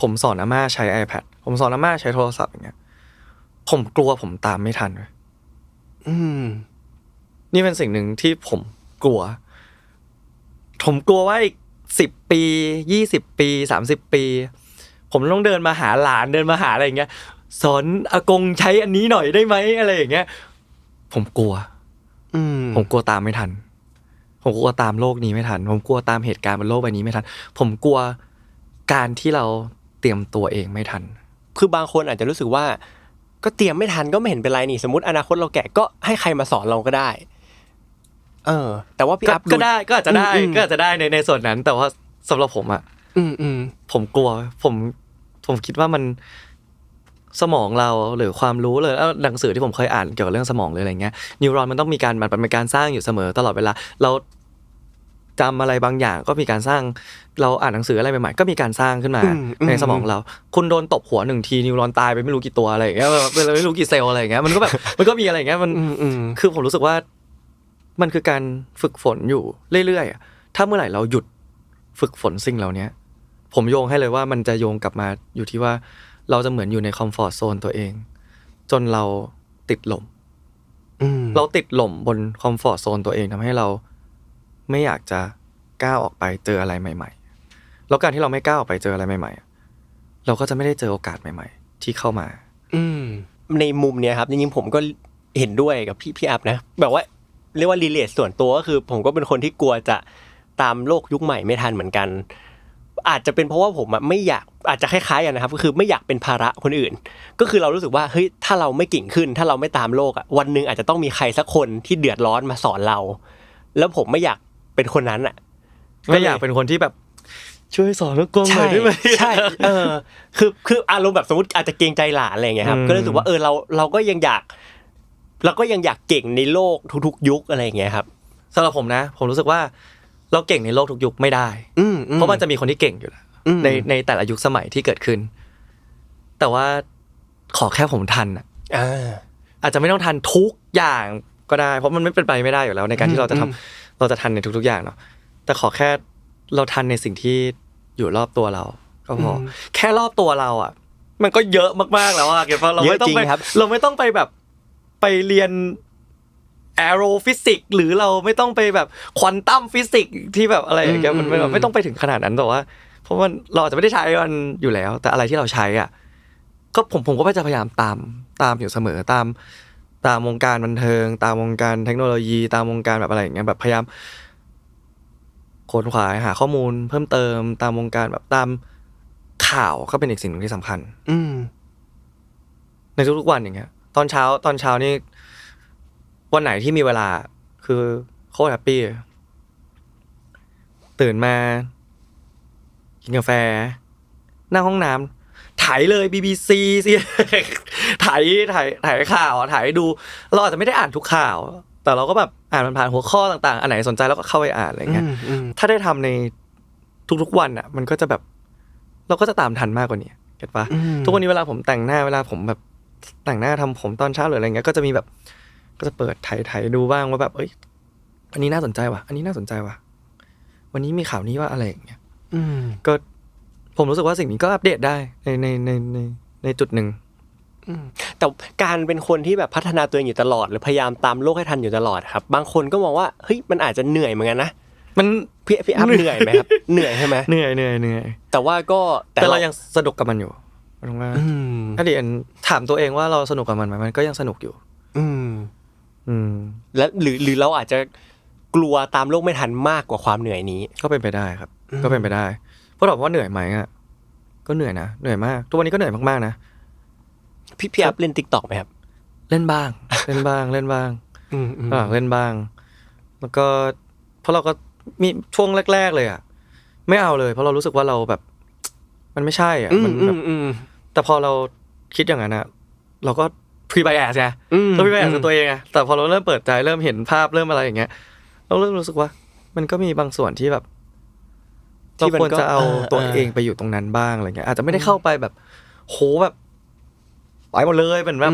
ผมสอนอาม่าใช้ iPad ผมสอนอาม่าใช้โทรศัพท์อย่างเงี้ยผมกลัวผมตามไม่ทันเลยนี่เป็นสิ่งหนึ่งที่ผมกลัวว่าอีก10ปี20ปี30ปีผมต้องเดินมาหาหลานเดินมาหาอะไรอย่างเงี้ยสอนอากงใช้อันนี้หน่อยได้ไหมอะไรอย่างเงี้ยผมกลัวตามไม่ทันผมกลัวตามโลกนี้ไม่ทันผมกลัวตามเหตุการณ์บนโลกใบนี้ไม่ทันผมกลัวการที่เราเตรียมตัวเองไม่ทันคือบางคนอาจจะรู้สึกว่าก็เตรียมไม่ทันก็ไม่เห็นเป็นไรนี่สมมุติอนาคตเราแก่ก็ให้ใครมาสอนเราก็ได้แต่ว่าพี่อัพก็ได้ก็อาจจะได้ในส่วนนั้นแต่ว่าสำหรับผมอ่ะผมกลัวผมคิดว่ามันสมองเราหรือความรู้เลยแล้วหนังสือที่ผมเคยอ่านเกี่ยวกับเรื่องสมองเลยอะไรเงี้ยนิวรอนมันต้องมีการสร้างอยู่เสมอตลอดเวลาเราจำอะไรบางอย่างก็มีการสร้างเราอ่านหนังสืออะไรใหม่ๆก็มีการสร้างขึ้นมาในสมองเราคุณโดนตบหัว1ทีนิวรอนตายไปไม่รู้กี่ตัวอะไรอย่างเงี้ยไม่รู้กี่เซลล์อะไรอย่างเงี้ยมันก็แบบมันก็มีอะไรอย่างเงี้ยมันคือผมรู้สึกว่ามันคือการฝึกฝนอยู่เรื่อยๆถ้าเมื่อไหร่เราหยุดฝึกฝนสิ่งเหล่านี้ผมโยงให้เลยว่ามันจะโยงกลับมาอยู่ที่ว่าเราจะเหมือนอยู่ในคอมฟอร์ตโซนตัวเองจนเราติดหล่มเราติดหล่มบนคอมฟอร์ตโซนตัวเองทำให้เราไม่อยากจะก้าวออกไปเจออะไรใหม่ๆแล้วการที่เราไม่ก้าวออกไปเจออะไรใหม่ๆเราก็จะไม่ได้เจอโอกาสใหม่ๆที่เข้ามาในมุมเนี้ยครับจริงๆผมก็เห็นด้วยกับพี่อัพนะแบบว่าเรียกว่ารีเลทส่วนตัวก็คือผมก็เป็นคนที่กลัวจะตามโลกยุคใหม่ไม่ทันเหมือนกันอาจจะเป็นเพราะว่าผมไม่อยากอาจจะคล้ายๆกันนะครับก็คือไม่อยากเป็นภาระคนอื่นก็คือเรารู้สึกว่าเฮ้ยถ้าเราไม่เก่งขึ้นถ้าเราไม่ตามโลกอ่ะวันนึงอาจจะต้องมีใครสักคนที่เดือดร้อนมาสอนเราแล้วผมไม่อยากเป็นคนนั้นอ่ะไม่อยากเป็นคนที่แบบช่วยสอนแล้วกงหน่อยได้ไหมใช่คืออารมณ์แบบสมมติอาจจะเกรงใจหลานอะไรอย่างเงี้ยครับก็รู้สึกว่าเราก็ยังอยากเก่งในโลกทุกๆยุคอะไรอย่างเงี้ยครับสำหรับผมนะผมรู้สึกว่าเราเก่งในโลกทุกยุคไม่ได้เพราะมันจะมีคนที่เก่งอยู่แล้วในแต่ละยุคสมัยที่เกิดขึ้นแต่ว่าขอแค่ผมทันอาจจะไม่ต้องทันทุกอย่างก็ได้เพราะมันไม่เป็นไปไม่ได้อยู่แล้วในการที่เราจะทันในทุกๆอย่างเนาะแต่ขอแค่เราทันในสิ่งที่อยู่รอบตัวเราก็พอแค่รอบตัวเราอ่ะมันก็เยอะมากๆแล้วอ่ะเกี่ยวกับเราไม่ต้องไปแบบไปเรียนแอโรฟิสิกส์หรือเราไม่ต้องไปแบบควอนตัมฟิสิกส์ที่แบบอะไรอย่างเงี้ยมันไม่ต้องไปถึงขนาดนั้นแต่ว่าเพราะว่าเราอาจจะไม่ได้ใช้มันอยู่แล้วแต่อะไรที่เราใช้อ่ะก็ผมก็จะพยายามตามอยู่เสมอต ตามวงการบันเทิงตามวงการเทคโนโลยีตามวงการแบบอะไรอย่างเงี้ยแบบพยายามค้นคว้าหาข้อมูลเพิ่มเติมตามวงการแบบตามข่าวก็เป็นอีกสิ่งหนึ่งที่สำคัญในทุกๆวันอย่างเงี้ยตอนเช้านี่วันไหนที่มีเวลาคือโคตรแฮปปี้ตื่นมากินกาแฟนั่งห้องน้ำถ่ายเลย BBC สิถ่ายข่าวถ่ายดูเราอาจจะไม่ได้อ่านทุกข่าวแต่เราก็แบบอ่านผ่านหัวข้อต่างๆอันไหนสนใจแล้วก็เข้าไปอ่านอะไรเงี้ยถ้าได้ทำในทุกๆวันอ่ะมันก็จะแบบเราก็จะตามทันมากกว่านี้เก็ทปะทุกวันนี้เวลาผมแต่งหน้าเวลาผมแบบแต่งหน้าทำผมตอนเช้าหรืออะไรเงี้ยก็จะมีแบบก็จะเปิดถ่ายดูบ้างว่าแบบเอ้ยอันนี้น่าสนใจว่ะอันนี้น่าสนใจว่ะวันนี้มีข่าวนี้ว่าอะไรอย่างเงี้ยก็ผมรู้สึกว่าสิ่งนี้ก็อัปเดตได้ในจุดหนึ่งแต่การเป็นคนที่แบบพัฒนาตัวเองอยู่ตลอดหรือพยายามตามโลกให้ทันอยู่ตลอดครับบางคนก็มองว่าเฮ้ยมันอาจจะเหนื่อยเหมือนกันนะมันพี่อัพเหนื่อยไหมครับเหนื่อยใช่ไหมเหนื่อยแต่ว่าก็แต่เรายังสนุกกับมันอยู่ตรงว่าถ้าเรียนถามตัวเองว่าเราสนุกกับมันไหมมันก็ยังสนุกอยู่และหรือเราอาจจะกลัวตามโลกไม่ทันมากกว่าความเหนื่อยนี้ก็เป็นไปได้ครับก็เป็นไปได้เพราะถามว่าเหนื่อยไหมอ่ะก็เหนื่อยนะเหนื่อยมากทุกวันนี้ก็เหนื่อยมากๆนะพี่อัพเล่น TikTok มั้ยครับเล่นบ้างเล่นบ้างเล่นบ้างเล่นบ้างแล้วก็เพราะเราก็มีช่วงแรกๆเลยอ่ะไม่เอาเลยเพราะเรารู้สึกว่าเราแบบมันไม่ใช่อ่ะมันแบบแต่พอเราคิดอย่างนั้นอ่ะเราก็พรีไบแอสไงเราพรีไบแอสกับตัวเองไงแต่พอเราเริ่มเปิดใจเริ่มเห็นภาพเริ่มอะไรอย่างเงี้ยเราเริ่มรู้สึกว่ามันก็มีบางส่วนที่แบบเราควรจะเอาตัวเองไปอยู่ตรงนั้นบ้างอะไรเงี้ยอาจจะไม่ได้เข้าไปแบบโหแบบไปหมดเลยเป็นแบบ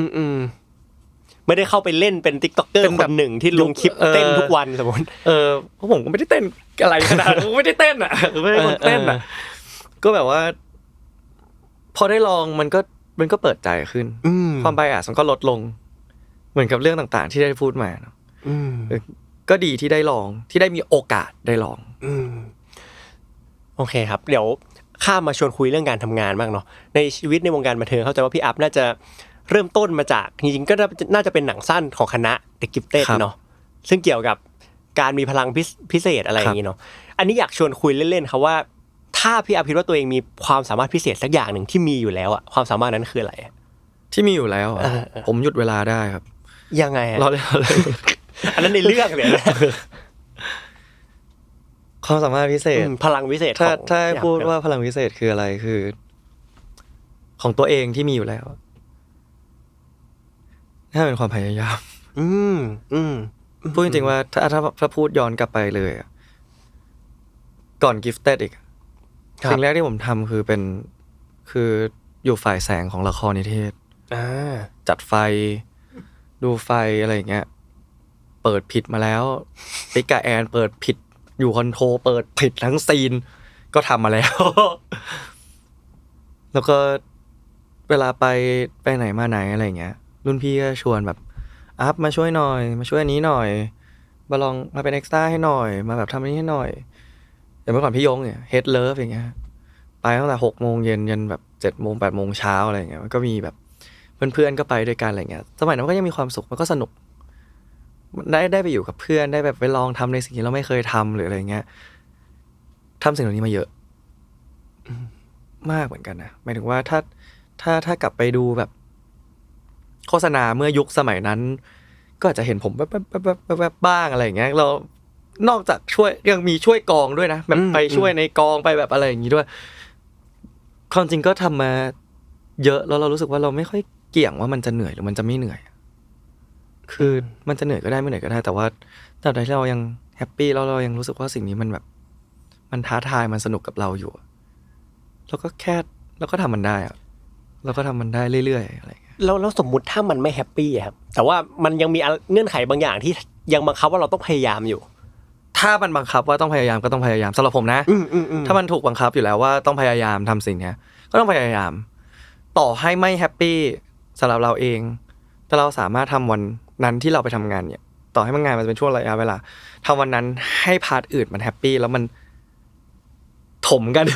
ไม่ได้เข้าไปเล่นเป็น TikToker คนหนึ่งที่ลงคลิปเต้นทุกวันสมมุติเพราะผมก็ไม่ได้เต้นอะไรขนาดนั้นไม่ได้เต้นอ่ะไม่ได้คนเต้นอ่ะก็แบบว่าพอได้ลองมันก็เปิดใจขึ้นความไบแอสมันก็ลดลงเหมือนกับเรื่องต่างๆที่ได้พูดมาเนาะก็ดีที่ได้ลองที่ได้มีโอกาสได้ลองโอเคครับเดี๋ยวข้ามมาชวนคุยเรื่องการทำงานบ้างเนาะในชีวิตในวงการบันเทิงเข้าใจว่าพี่อัพน่าจะเริ่มต้นมาจากจริงๆก็น่าจะเป็นหนังสั้นของคณะ The Gifted เนาะซึ่งเกี่ยวกับการมีพลังพิเศษอะไรอย่างงี้เนาะอันนี้อยากชวนคุยเล่นๆครับว่าถ้าพี่อัพคิดว่าตัวเองมีความสามารถพิเศษสักอย่างหนึ่งที่มีอยู่แล้วอะความสามารถนั้นคืออะไรที่มีอยู่แล้วผมหยุดเวลาได้ครับยังไงรอเลยอันนั้นในเรื่องเลยนะความสามารถพิเศษพลังพิเศษถ้าพูดว่าพลังพิเศษคืออะไรคือของตัวเองที่มีอยู่แล้วถ้าเป็นความพยายามพูดจริงๆว่าถ้าพูดย้อนกลับไปเลยก่อน Gifted อีกสิ่งแรกที่ผมทำคืออยู่ฝ่ายแสงของละครนิเทศจัดไฟดูไฟอะไรอย่างเงี้ยเปิดผิดมาแล้วติ๊กกับแอนเปิดผิดอยู่คอนโทรเปิดผิดทั้งซีนก็ทำมาแล้วแล้วก็เวลาไปไหนมาไหนอะไรอย่างเงี้ยรุ่นพี่ก็ชวนแบบอัพมาช่วยหน่อยมาช่วยอันนี้หน่อยมาลองมาเป็นเอ็กซ์ตร้าให้หน่อยมาแบบทำอันนี้ให้หน่อยอย่างเมื่อก่อนพี่ยงเนี่ยเฮดเลิฟอย่างเงี้ยไปตั้งแต่6 โมงเย็นยันแบบ7 โมง8 โมงเช้าอะไรอย่างเงี้ยมันก็มีแบบเพื่อนๆก็ไปด้วยกันอะไรเงี้ยสมัยนั้นก็ยังมีความสุขมันก็สนุกได้ไปอยู่กับเพื่อนได้แบบไปลองทำในสิ่งที่เราไม่เคยทำหรืออะไรเงี้ยทำสิ่งเหล่านี้มาเยอะมากเหมือนกันนะหมายถึงว่าถ้ากลับไปดูแบบโฆษณาเมื่อยุคสมัยนั้นก็อาจจะเห็นผมแบบบ้างอะไรอย่างเงี้ยเรานอกจากช่วยยังมีช่วยกองด้วยนะแบบไปช่วยในกองไปแบบอะไรอย่างงี้ด้วยความจริงก็ทำมาเยอะแล้วเรารู้สึกว่าเราไม่ค่อยเกี่ยงว่ามันจะเหนื่อยหรือมันจะไม่เหนื่อยคือมันจะเหนื่อยก็ได้ไม่เหนื่อยก็ได้แต่ว่าตราบใดที่เรายังแฮปปี้แล้วเรายังรู้สึกว่าสิ่งนี้มันแบบมันท้าทายมันสนุกกับเราอยู่เราก็ทำมันได้อะเราก็ทำมันได้เรื่อยๆอะไรแล้วสมมุติถ้ามันไม่แฮปปี้ครับแต่ว่ามันยังมีเงื่อนไขบางอย่างที่ยังบังคับว่าเราต้องพยายามอยู่ถ้ามันบังคับว่าต้องพยายามก็ต้องพยายามสำหรับผมนะถ้ามันถูกบังคับอยู่แล้วว่าต้องพยายามทำสิ่งนี้ก็ต้องพยายามต่อให้ไม่แฮปปี้สำหรับเราเองแต่เราสามารถทำวันนั้นที่เราไปทำงานเนี่ยต่อให้มันงานมันเป็นช่วงระยะเวลาทำวันนั้นให้พาร์ทอื่นมันแฮปปี้แล้วมันถมกันใ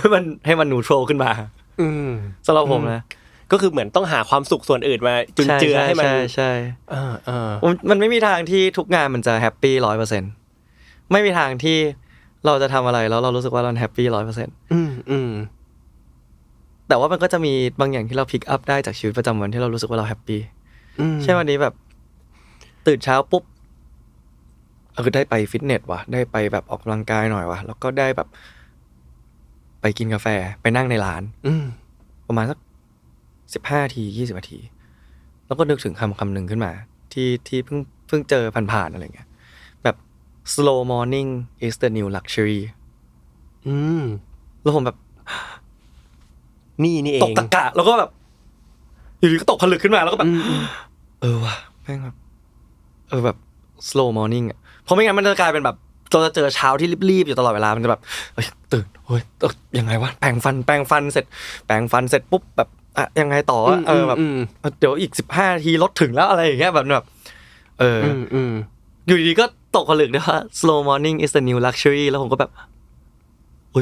ห้มันนูโตรขึ้นมาสำหรับผมนะ ก็คือเหมือนต้องหาความสุขส่วนอื่นมาจุนเจือให้มันใช่มันไม่มีทางที่ทุกงานมันจะแฮปปี้ 100% ไม่มีทางที่เราจะทำอะไรแล้วเรารู้สึกว่าเราแฮปปี้ 100% แต่ว่ามันก็จะมีบางอย่างที่เราพิกอัพได้จากชีวิตประจำวันที่เรารู้สึกว่าเราแฮปปี้ใช่วันนี้แบบตื่นเช้าปุ๊บคือได้ไปฟิตเนสว่ะได้ไปแบบออกกำลังกายหน่อยว่ะแล้วก็ได้แบบไปกินกาแฟไปนั่งในร้านประมาณสัก15 นาที20 นาทีแล้วก็นึกถึงคำหนึ่งขึ้นมาที่เพิ่งเจอผ่านๆอะไรเงี้ยแบบ slow morning is the new luxury แล้วผมแบบนี่เองตกตะกะแล้วก็แบบอยู่ดีก็ตกผลึกขึ้นมาแล้วก็แบบว่ะแม่งแบบแบบ slow morning อ่ะเพราะไม่งั้นมันจะกลายเป็นแบบเราจะเจอเช้าที่รีบๆอยู่ตลอดเวลามันจะแบบตื่นยังไงวะแปรงฟันเสร็จปุ๊บแบบยังไงต่อแบบเดี๋ยวอีก15 นาทีรถถึงแล้วอะไรอย่างเงี้ยแบบอยู่ดีๆก็ตกผลึกด้วยว่า slow morning is the new luxury แล้วผมก็แบบ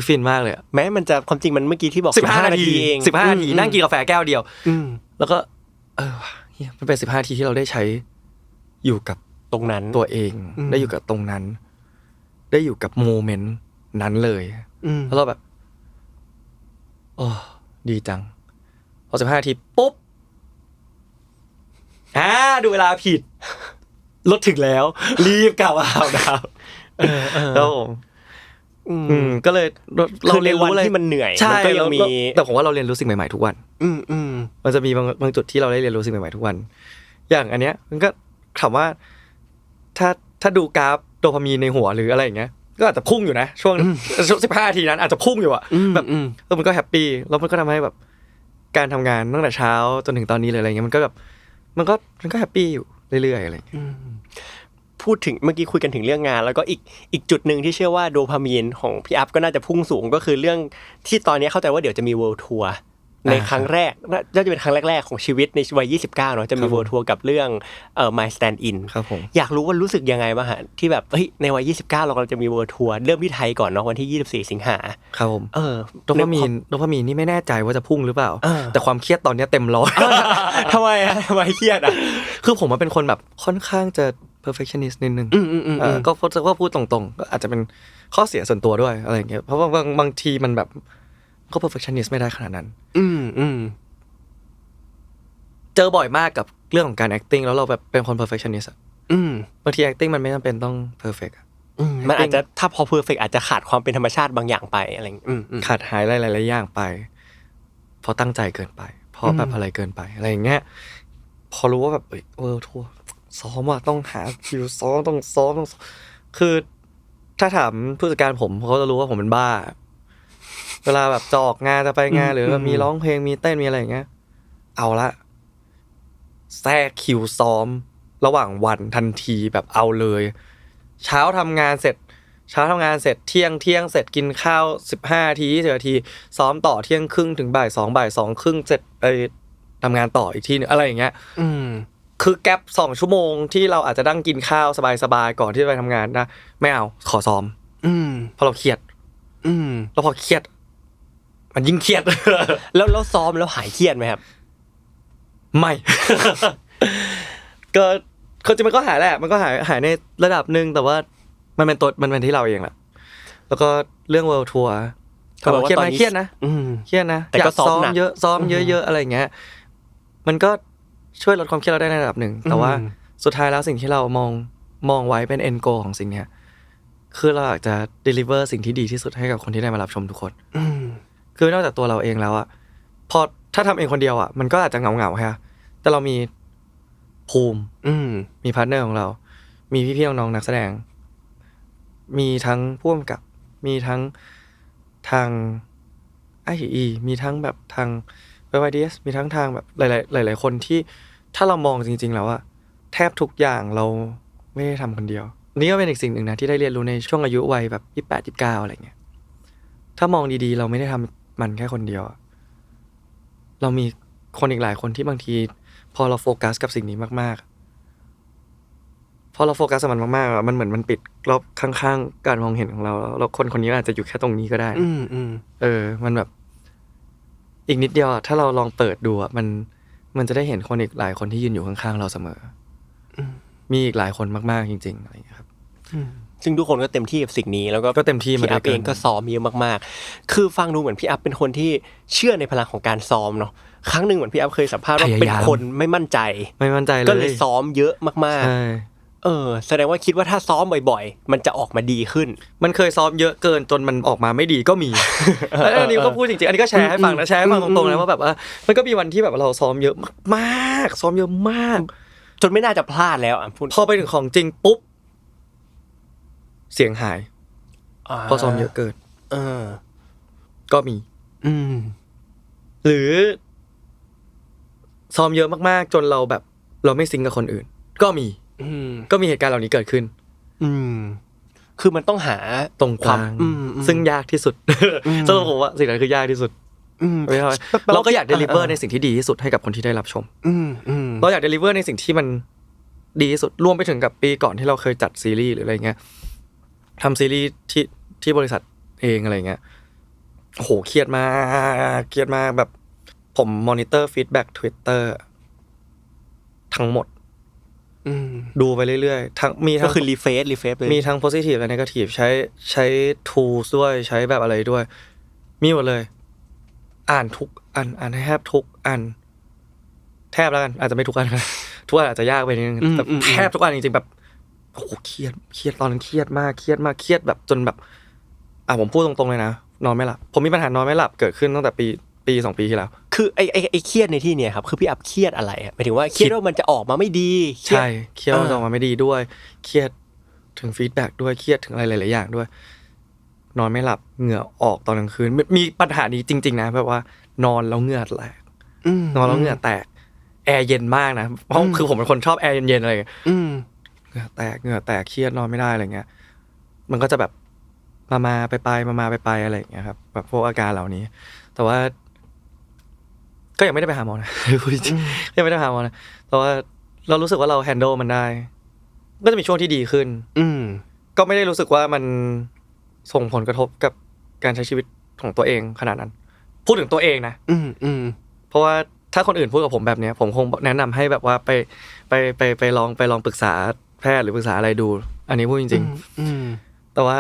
ฟินมากเลยแม้มันจะความจริงมันเมื่อกี้ที่บอก15 นาทีเอง15 นาทีนั่งกินกาแฟแก้วเดียวแล้วก็มันเป็น15 นาทีที่เราได้ใช้อยู่กับตรงนั้นตัวเองได้อยู่กับตรงนั้นได้อยู่กับโมเมนต์นั้นเลยแล้วเราแบบดีจังพอ15 นาทีปุ๊บดูเวลาผิดรถถึงแล้วรีบกลับมาอาบน้ำแล้วก็เลยเราเรียนรู้อะไรที่มันเหนื่อยมันก็ยังมีแต่ผมว่าเราเรียนรู้สิ่งใหม่ๆทุกวันมันจะมีบางจุดที่เราได้เรียนรู้สิ่งใหม่ๆทุกวันอย่างอันเนี้ยมันก็ถามว่าถ้าดูกราฟโดพามีนในหัวหรืออะไรอย่างเงี้ยก็อาจจะพุ่งอยู่นะช่วง15 นาทีนั้นอาจจะพุ่งอยู่อะแบบมันก็แฮปปี้แล้วมันก็ทำให้แบบการทำงานตั้งแต่เช้าจนถึงตอนนี้เลยอะไรเงี้ยมันก็แบบมันก็แฮปปี้อยู่เรื่อยๆอะไรอย่างเงี้ยพูดถึงเมื่อกี้คุยกันถึงเรื่องงานแล้วก็อีกจุดหนึ่งที่เชื่อว่าโดพามีนของพี่อัพก็น่าจะพุ่งสูงก็คือเรื่องที่ตอนนี้เข้าใจว่าเดี๋ยวจะมี World Tour ในครั้งแรกน่าจะเป็นครั้งแรกๆของชีวิตในวัย29เนาะจะมี World Tour กับเรื่องMy Stand In อยากรู้ว่ารู้สึกยังไงบ้างฮะที่แบบในวัย29เราจะมี World Tour เริ่มที่ไทยก่อนเนาะวันที่24 สิงหาครับผมโดพามีนนี่ไม่แน่ใจว่าจะพุ่งหรือเปล่าแต่ความเครียดตอนนี้เต็มร้อยทำไมเครียดอ่ะคือผมเป็นคนแบบค่อนข้างจะperfectionist นิดนึงก็พูดตรงๆก็อาจจะเป็นข้อเสียส่วนตัวด้วยอะไรอย่างเงี้ยเพราะว่าบางทีมันแบบก็ perfectionist ไม่ได้ขนาดนั้นเจอบ่อยมากกับเรื่องของการ acting แล้วเราแบบเป็นคน perfectionist บางที acting มันไม่จำเป็นต้อง perfect มันอาจจะถ้าพอ perfect อาจจะขาดความเป็นธรรมชาติบางอย่างไปอะไรขาดหายหลายๆอย่างไปเพราะตั้งใจเกินไปเพราะแบบอะไรเกินไปอะไรอย่างเงี้ยพอรู้ว่าแบบทัวร์ซ้อมว่าต้องหาคิวซ้อมต้องคือถ้าถามผู้จัดการผมเขาจะรู้ว่าผมเป็นบ้าเวลาแบบจะออกงานจะไปงานหรือมีร้องเพลงมีเต้นมีอะไรอย่างเงี้ยเอาละแทรกคิวซ้อมระหว่างวันทันทีแบบเอาเลยเช้าทำงานเสร็จเที่ยงเสร็จกินข้าว15 นาที20 นาทีซ้อมต่อเที่ยงครึ่งถึงบ่าย 2 ครึ่งเสร็จไปทำงานต่ออีกทีนึงอะไรอย่างเงี้ยคือแก๊ป2 ชั่วโมงที่เราอาจจะนั่งกินข้าวสบายๆก่อนที่จะไปทำงานนะไม่เอาขอซ้อมเพราะเราเครียดแล้วพอเครียดมันยิ่งเครียดแล้วซ้อมแล้วหายเครียดไหมครับไม่ ก็จริงมันก็หายแหละมันก็หายในระดับนึงแต่ว่ามันเป็นที่เราเองแหละแล้วก็เรื่อง World Tour ก็เครียดมั้ยเครียดนะแต่ก็ซ้อมเยอะอะไรอย่างเงี้ยมันก็ช่วยลดความเครียดเราได้ในระดับนึงแต่ว่าสุดท้ายแล้วสิ่งที่เรามองไว้เป็น end goal ของสิ่งเนี้ยคือเราอยากจะ deliver สิ่งที่ดีที่สุดให้กับคนที่ได้มารับชมทุกคนคือนอกจากตัวเราเองแล้วอะพอถ้าทำเองคนเดียวอะมันก็อาจจะเหงาๆค่ะแต่เรามีภูมิมีพาร์ทเนอร์ของเรามีพี่ๆน้องๆนักแสดงมีทั้งผู้กำกับมีทั้งทาง IE มีทั้งแบบทาง YYDS มีทั้งทางแบบหลายคนที่ถ้าเรามองจริงๆแล้วอะแทบทุกอย่างเราไม่ได้ทำคนเดียวนี่ก็เป็นอีกสิ่งหนึ่งนะที่ได้เรียนรู้ในช่วงอายุวัยแบบ28 29อะไรเงี้ยถ้ามองดีๆเราไม่ได้ทำมันแค่คนเดียวเรามีคนอีกหลายคนที่บางทีพอเราโฟกัสกับสิ่งนี้มากๆพอเราโฟกัสกับมันมากๆมันเหมือนมันปิดรอบข้างๆการมองเห็นของเราแล้วคนนี้อาจจะอยู่แค่ตรงนี้ก็ได้มันแบบ อีกนิดเดียวถ้าเราลองเปิดดูมันจะได้เห็นคนอีกหลายคนที่ยืนอยู่ข้างๆเราเสมอมีอีกหลายคนมากๆจริงๆอะไรอย่างเงี้ยครับซึ่งทุกคนก็เต็มที่กับสิ่งนี้แล้วก็เต็มที่มาด้วยกันพี่อัพเองก็ซ้อมเยอะมากๆคือฟังดูเหมือนพี่อัพเป็นคนที่เชื่อในพลังของการซ้อมเนาะครั้งนึงเหมือนพี่อัพเคยสัมภาษณ์ว่าเป็นคนไม่มั่นใจเลยก็เลยซ้อมเยอะมากๆแสดงว่าคิดว่าถ้าซ้อมบ่อยๆมันจะออกมาดีขึ้นมันเคยซ้อมเยอะเกินจนมันออกมาไม่ดีก็มีอันนี้ก็พูดจริงๆอันนี้ก็แชร์ให้ฟังนะแชร์ให้ฟังตรงๆนะว่าแบบว่ามันก็มีวันที่แบบเราซ้อมเยอะมากซ้อมเยอะมากจนไม่น่าจะพลาดแล้วพอไปถึงของจริงปุ๊บเสียงหายพอซ้อมเยอะเกินก็มีหรือซ้อมเยอะมากๆจนเราแบบเราไม่ซิงกับคนอื่นก็มีเหตุการณ์เหล่านี้เกิดขึ้นคือมันต้องหาตรงกลางซึ่งยากที่สุดสำหรับผมว่าสิ่งนั้นคือยากที่สุดเราก็อยากเดลิเวอร์ในสิ่งที่ดีที่สุดให้กับคนที่ได้รับชมเราอยากเดลิเวอร์ในสิ่งที่มันดีที่สุดรวมไปถึงกับปีก่อนที่เราเคยจัดซีรีส์หรืออะไรเงี้ยทำซีรีส์ที่บริษัทเองอะไรเงี้ยโอ้โหเครียดมากแบบผมมอนิเตอร์ฟีดแบ็ก Twitter ทั้งหมดดูไปเรื่อยๆทั้งมีทั้งก็คือรีเฟรชเลยมีทั้ง positive และ negative ใช้ tools ด้วยใช้แบบอะไรด้วยมีหมดเลยอ่านทุกอ่านให้แทบทุกอันแทบแล้วกันอาจจะไม่ทุกอันทุกอันอาจจะยากไปนิดนึงแต่แทบทุกอันจริงๆแบบโอ้โหเครียดตอนนั้นเครียดมากเครียดแบบจนแบบผมพูดตรงๆเลยนะนอนไม่หลับผมมีปัญหานอนไม่หลับเกิดขึ้นตั้งแต่ปี2 ปีที่แล้วคือไอ้เครียดในที่เนี่ยครับคือพี่อัพเครียดอะไรหมายถึงว่าเครียดว่ามันจะออกมาไม่ดีใช่เครียดว่ามันจะออกมาไม่ดีด้วยเครียดถึงฟีดแบ็กด้วยเครียดถึงอะไรหลายๆอย่างด้วยนอนไม่หลับเหงื่อออกตอนกลางคืนมีปัญหานี้จริงๆนะแบบว่านอนแล้วเหงื่อแตกนอนแล้วเหงื่อแตกแอร์เย็นมากนะเพราะคือผมเป็นคนชอบแอร์เย็นๆอะไรอย่างเงี้ยเหงื่อแตกเครียดนอนไม่ได้อะไรเงี้ยมันก็จะแบบมาไปอะไรอย่างเงี้ยครับแบบพวกอาการเหล่านี้แต่ว่าก็ยังไม่ได้ไปหาหมอนะยังไม่ได้ไปหาหมอนะแต่ว่าเรารู้สึกว่าเราแฮนด์ลมันได้ก็จะมีช่วงที่ดีขึ้นก็ไม่ได้รู้สึกว่ามันส่งผลกระทบกับการใช้ชีวิตของตัวเองขนาดนั้นพูดถึงตัวเองนะเพราะว่าถ้าคนอื่นพูดกับผมแบบนี้ผมคงแนะนำให้แบบว่าไปลองปรึกษาแพทย์หรือปรึกษาอะไรดูอันนี้พูดจริงๆแต่ว่า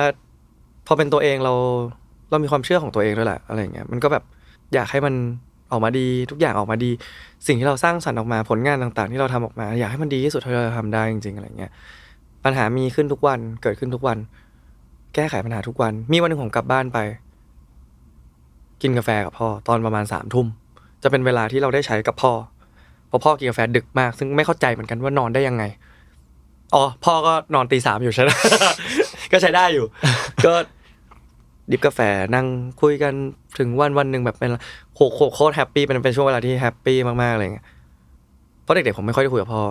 พอเป็นตัวเองเรามีความเชื่อของตัวเองด้วยแหละอะไรอย่างเงี้ยมันก็แบบอยากให้มันออกมาดีทุกอย่างออกมาดีสิ่งที่เราสร้างสรรค์ออกมาผลงานต่างๆที่เราทำออกมาอยากให้มันดีที่สุดเท่าที่เราทำได้จริงๆอะไรเงี้ยปัญหามีขึ้นทุกวันเกิดขึ้นทุกวันแก้ไขปัญหาทุกวันมีวันนึงผมกลับบ้านไปกินกาแฟกับพ่อตอนประมาณ3 ทุ่มจะเป็นเวลาที่เราได้ใช้กับพ่อเพราะพ่อกินกาแฟดึกมากซึ่งไม่เข้าใจเหมือนกันว่านอนได้ยังไงพ่อก็นอนตี 3อยู่ใช่ไหม ก็ใช้ได้อยู่ก็ดิบกาแฟนั่งคุยกันถึงวันนึงแบบเป็นโคตรแฮปปี้เป็นช่วงเวลาที่แฮปปี้มากๆอะไรเงี้ยเพราะเด็กๆผมไม่ค่อยได้คุยกับพ่อ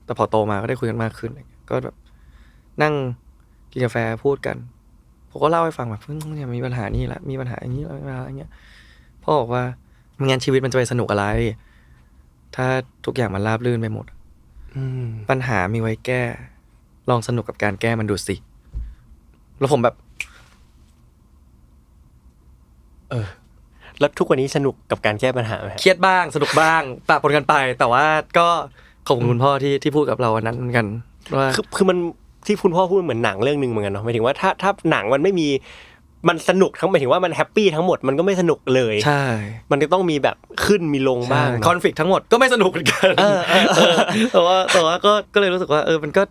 แต่พอโตมาก็ได้คุยกันมากขึ้นก็แบบนั่งกินกาแฟพูดกันผมก็เล่าให้ฟังแบบเนี่ยมีปัญหานี่แหละมีปัญหาอย่างนี้แล้วอะไรเงี้ยพ่อบอกว่าไม่งั้นชีวิตมันจะไปสนุกอะไรถ้าทุกอย่างมันราบรื่นไปหมดปัญหามีไว้แก้ลองสนุกกับการแก้มันดูสิแล้วผมแบบแล้วทุกวันนี้สนุกกับการแก้ปัญหาไหมเครียดบ้างสนุกบ้างปะปนกันไปแต่ว่าก็ขอบคุณพ่อที่พูดกับเราวันนั้นเหมือนกันว่าคือมันที่คุณพ่อพูดเหมือนหนังเรื่องนึงเหมือนกันเนาะหมายถึงว่าถ้าหนังมันไม่มีมันสนุกทั้งหมายถึงว่ามันแฮปปี้ทั้งหมดมันก็ไม่สนุกเลยใช่มันจะต้องมีแบบขึ้นมีลงบ้างคอนฟลิกต์ทั้งหมดก็ไม่สนุกเหมือนกันแต่ว่าก็เลยรู้สึกว่ามันก็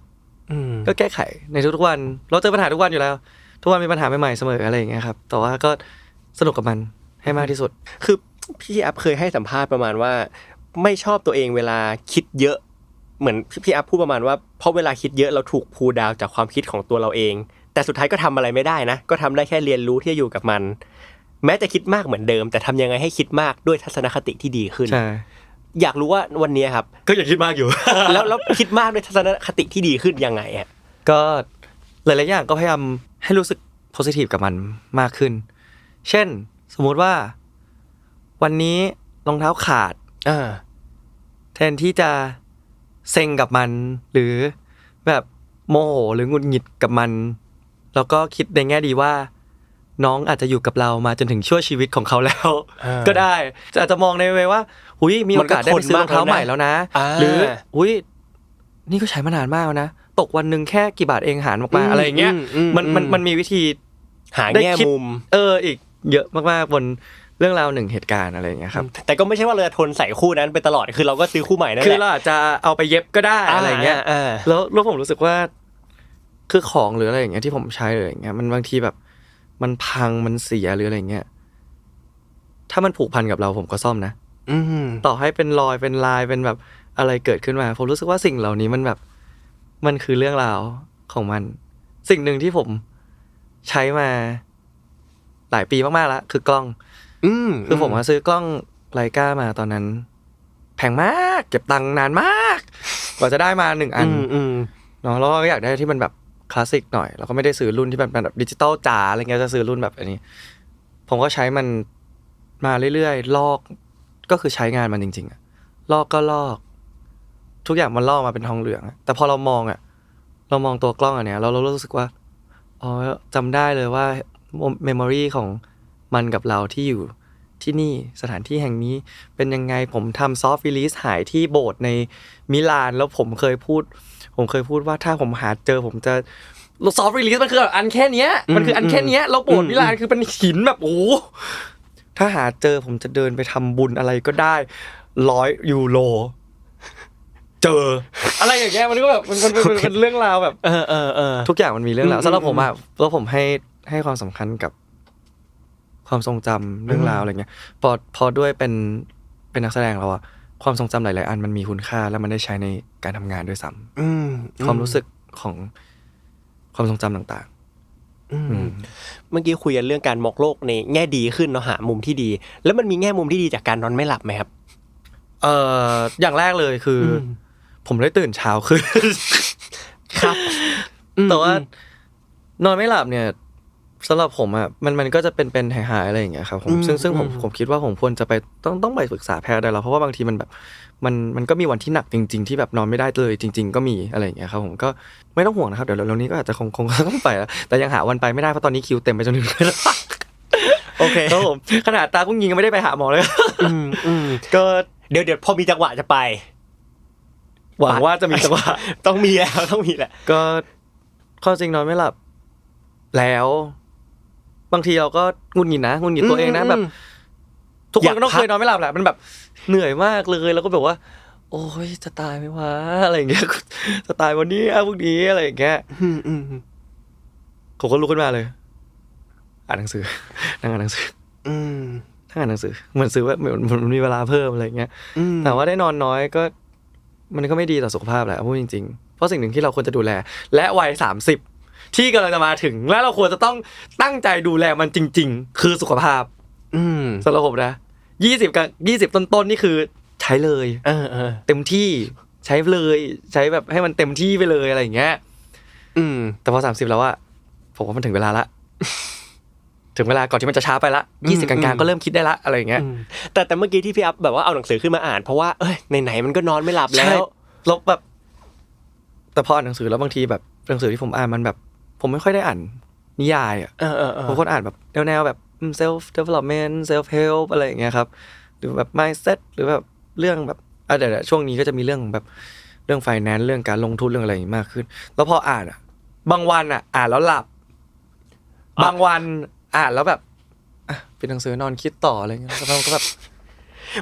แก้ไขในทุกๆวันเราเจอปัญหาทุกวันอยู่แล้วทุกวันมีปัญหาใหม่ๆเสมออะไรอย่างเงี้ยครับแต่ว่าก็สนุกกับมันให้มากที่สุดคือพี่อัพเคยให้สัมภาษณ์ประมาณว่าไม่ชอบตัวเองเวลาคิดเยอะเหมือนพี่อัพพูดประมาณว่าเพราะเวลาคิดเยอะเราถูกพูลดาวน์จากความคิดของตัวเราเองแต่สุดท้ายก็ทำอะไรไม่ได้นะก็ทำได้แค่เรียนรู้ที่จะอยู่กับมันแม้จะคิดมากเหมือนเดิมแต่ทำยังไงให้คิดมากด้วยทัศนคติที่ดีขึ้นอยากรู้ว่าวันนี้ครับก็อยากคิดมากอยู่ แล้วคิดมากด้วยทัศนคติที่ดีขึ้นยังไงอ่ะก็หลายๆอย่างก็พยายามให้รู้สึกโพสิทีฟกับมันมากขึ้นเช่นสมมุติว่าวันนี้รองเท้าขาดแทนที่จะเซ็งกับมันหรือแบบโมโหหรือหงุดหงิดกับมันแล้วก็คิดในแง่ดีว่า น้องอาจจะอยู่กับเรามาจนถึงชั่วชีวิตของเขาแล้วก็ได้อาจจะมองในเวว่าหุ้ยมีโอกาสได้ไปซื้อรองเท้าใหม่แล้วนะหรือหุ้ยนี่ก็ใช้มานานมากแล้วนะตกวันนึงแค่กี่บาทเองหารออกมาอะไรอย่างเงี้ยมันมีวิธีหาแง่มุมอีกเยอะมากๆบนเรื่องราวหนึ่งเหตุการณ์อะไรอย่างเงี้ยครับแต่ก็ไม่ใช่ว่าเราจะทนใส่คู่นั้นไปตลอดคือเราก็ซื้อคู่ใหม่นั่นแหละคือเราอาจจะเอาไปเย็บก็ได้อะไรอย่างเงี้ยแล้วผมรู้สึกว่าคือของหรืออะไรอย่างเงี้ยที่ผมใช้อะไรอย่างเงี้ยมันบางทีแบบมันพังมันเสียหรืออะไรอย่างเงี้ยถ้ามันผูกพันกับเราผมก็ซ่อมนะต่อให้เป็นรอยเป็นลายเป็นแบบอะไรเกิดขึ้นมาผมรู้สึกว่าสิ่งเหล่านี้มันแบบมันคือเรื่องราวของมันสิ่งหนึ่งที่ผมใช้มาหลายปีมากๆแล้วคือกล้องคือผมซื้อกล้องไลกามาตอนนั้นแพงมากเก็บตังค์นานมากกว่าจะได้มา1อันเนาะแล้วก็อยากได้ที่มันแบบคลาสสิกหน่อยแล้วก็ไม่ได้ซื้อรุ่นที่เป็นแบบดิจิตอลจ๋าอะไรเงี้ยจะซื้อรุ่นแบบอันนี้ผมก็ใช้มันมาเรื่อยๆลอกก็คือใช้งานมันจริงๆอะลอกก็ลอกทุกอย่างมันลอกมาเป็นทองเหลืองแต่พอเรามองตัวกล้องอันเนี้ยเรารู้สึกว่าอ๋อจำได้เลยว่าเมมโมรีของมันกับเราที่อยู่ที่นี่สถานที่แห่งนี้เป็นยังไงผมทำซอฟต์รีลีสหายที่โบสถ์ในมิลานแล้วผมเคยพูดว่าถ้าผมหาเจอผมจะซอฟต์รีลีสมันคืออันแค่เนี้ยมันคืออันแค่เนี้ยแล้วโบสถ์มิลานคือเป็นหินแบบโอ้ถ้าหาเจอผมจะเดินไปทำบุญอะไรก็ได้100 ยูโรเจออะไรอย่างเงี้ยมันก็แบบมันเป็นเรื่องราวแบบทุกอย่างมันมีเรื่องราวสำหรับผมอ่ะแล้วผมให้ความสำคัญกับความทรงจำเรื่องราวอะไรเงี้ยพอด้วยเป็นนักแสดงเราอะความทรงจำหลายๆอันมันมีคุณค่าแล้วมันได้ใช้ในการทำงานด้วยซ้ำความรู้สึกของความทรงจำต่างๆเมื่อกี้คุยกันเรื่องการมองโลกในแง่ดีขึ้นเนาะหามุมที่ดีแล้วมันมีแง่มุมที่ดีจากการนอนไม่หลับไหมครับอย่างแรกเลยคือผมได้ตื่นเช้าขึ้นครับแต่ว่านอนไม่หลับเนี่ยสำหรับผมอ่ะมันก็จะเป็นหายอะไรอย่างเงี้ยครับผมซึ่งผมคิดว่าผมควรจะไปต้องไปปรึกษาแพทย์ได้แล้วเพราะว่าบางทีมันแบบมันก็มีวันที่หนักจริงๆที่แบบนอนไม่ได้เลยจริงๆก็มีอะไรอย่างเงี้ยครับผมก็ไม่ต้องห่วงนะครับเดี๋ยวเร็วๆนี้ก็อาจจะคงต้องไปแล้วแต่ยังหาวันไปไม่ได้เพราะตอนนี้คิวเต็มไปจนถึงโอเคครับผมขนาดตากุ้งยิงก็ไม่ได้ไปหาหมอเลยก็เดี๋ยวพอมีจังหวะจะไปหวังว่าจะมีจังหวะต้องมีแหละก็ข้อจริงนอนไม่หลับแล้วบางทีเราก็หงุดหงิดตัวเองนะแบบทุกคนก็ต้องเคยนอนไม่หลับแหละมันแบบเหนื่อยมากเลยแล้วก็แบบว่าโอ้ยจะตายไหมวะอะไรอย่างเงี้ยจะตายวันนี้พรุ่งนี้อะไรอย่างเงี้ยผมก็ลุกขึ้นมาเลยอ่านหนังสือนั่งอ่านหนังสือนั่งอ่านหนังสือเหมือนซื้อว่ามันมีเวลาเพิ่มอะไรอย่างเงี้ยแต่ว่าได้นอนน้อยก็มันก็ไม่ดีต่อสุขภาพแหละพูดจริงๆเพราะสิ่งหนึ่งที่เราควรจะดูแลและวัย30ที่กำลังจะมาถึงและเราควรจะต้องตั้งใจดูแลมันจริงๆคือสุขภาพสำหรับผมนะ20ต้นๆนี่คือใช้เลยเต็มที่ใช้เลยใช้แบบให้มันเต็มที่ไปเลยอะไรอย่างเงี้ยแต่พอ30แล้วอะผมว่ามันถึงเวลาละถึงเวลาก่อนที่มันจะช้าไปละ20กลางๆก็เริ่มคิดได้ละอะไรอย่างเงี้ยแต่เมื่อกี้ที่พี่อัพแบบว่าเอาหนังสือขึ้นมาอ่านเพราะว่าไหนๆมันก็นอนไม่หลับแล้วแบบแต่พออ่านหนังสือแล้วบางทีแบบหนังสือที่ผมอ่านมันแบบผมไม่ค่อยได้อ่านนิยายอ่ะผมคนอ่านแบบแนวแบบ self development self help อะไรอย่างเงี้ยครับหรือแบบ mindset หรือแบบเรื่องแบบเดี๋ยวช่วงนี้ก็จะมีเรื่องแบบเรื่อง finance เรื่องการลงทุนเรื่องอะไรมากขึ้นแล้วพออ่านอ่ะบางวันอ่านแล้วหลับบางวันอ่านแล้วแบบเป็นหนังสือนอนคิดต่ออะไรเงี้ยแล้วก็แบบ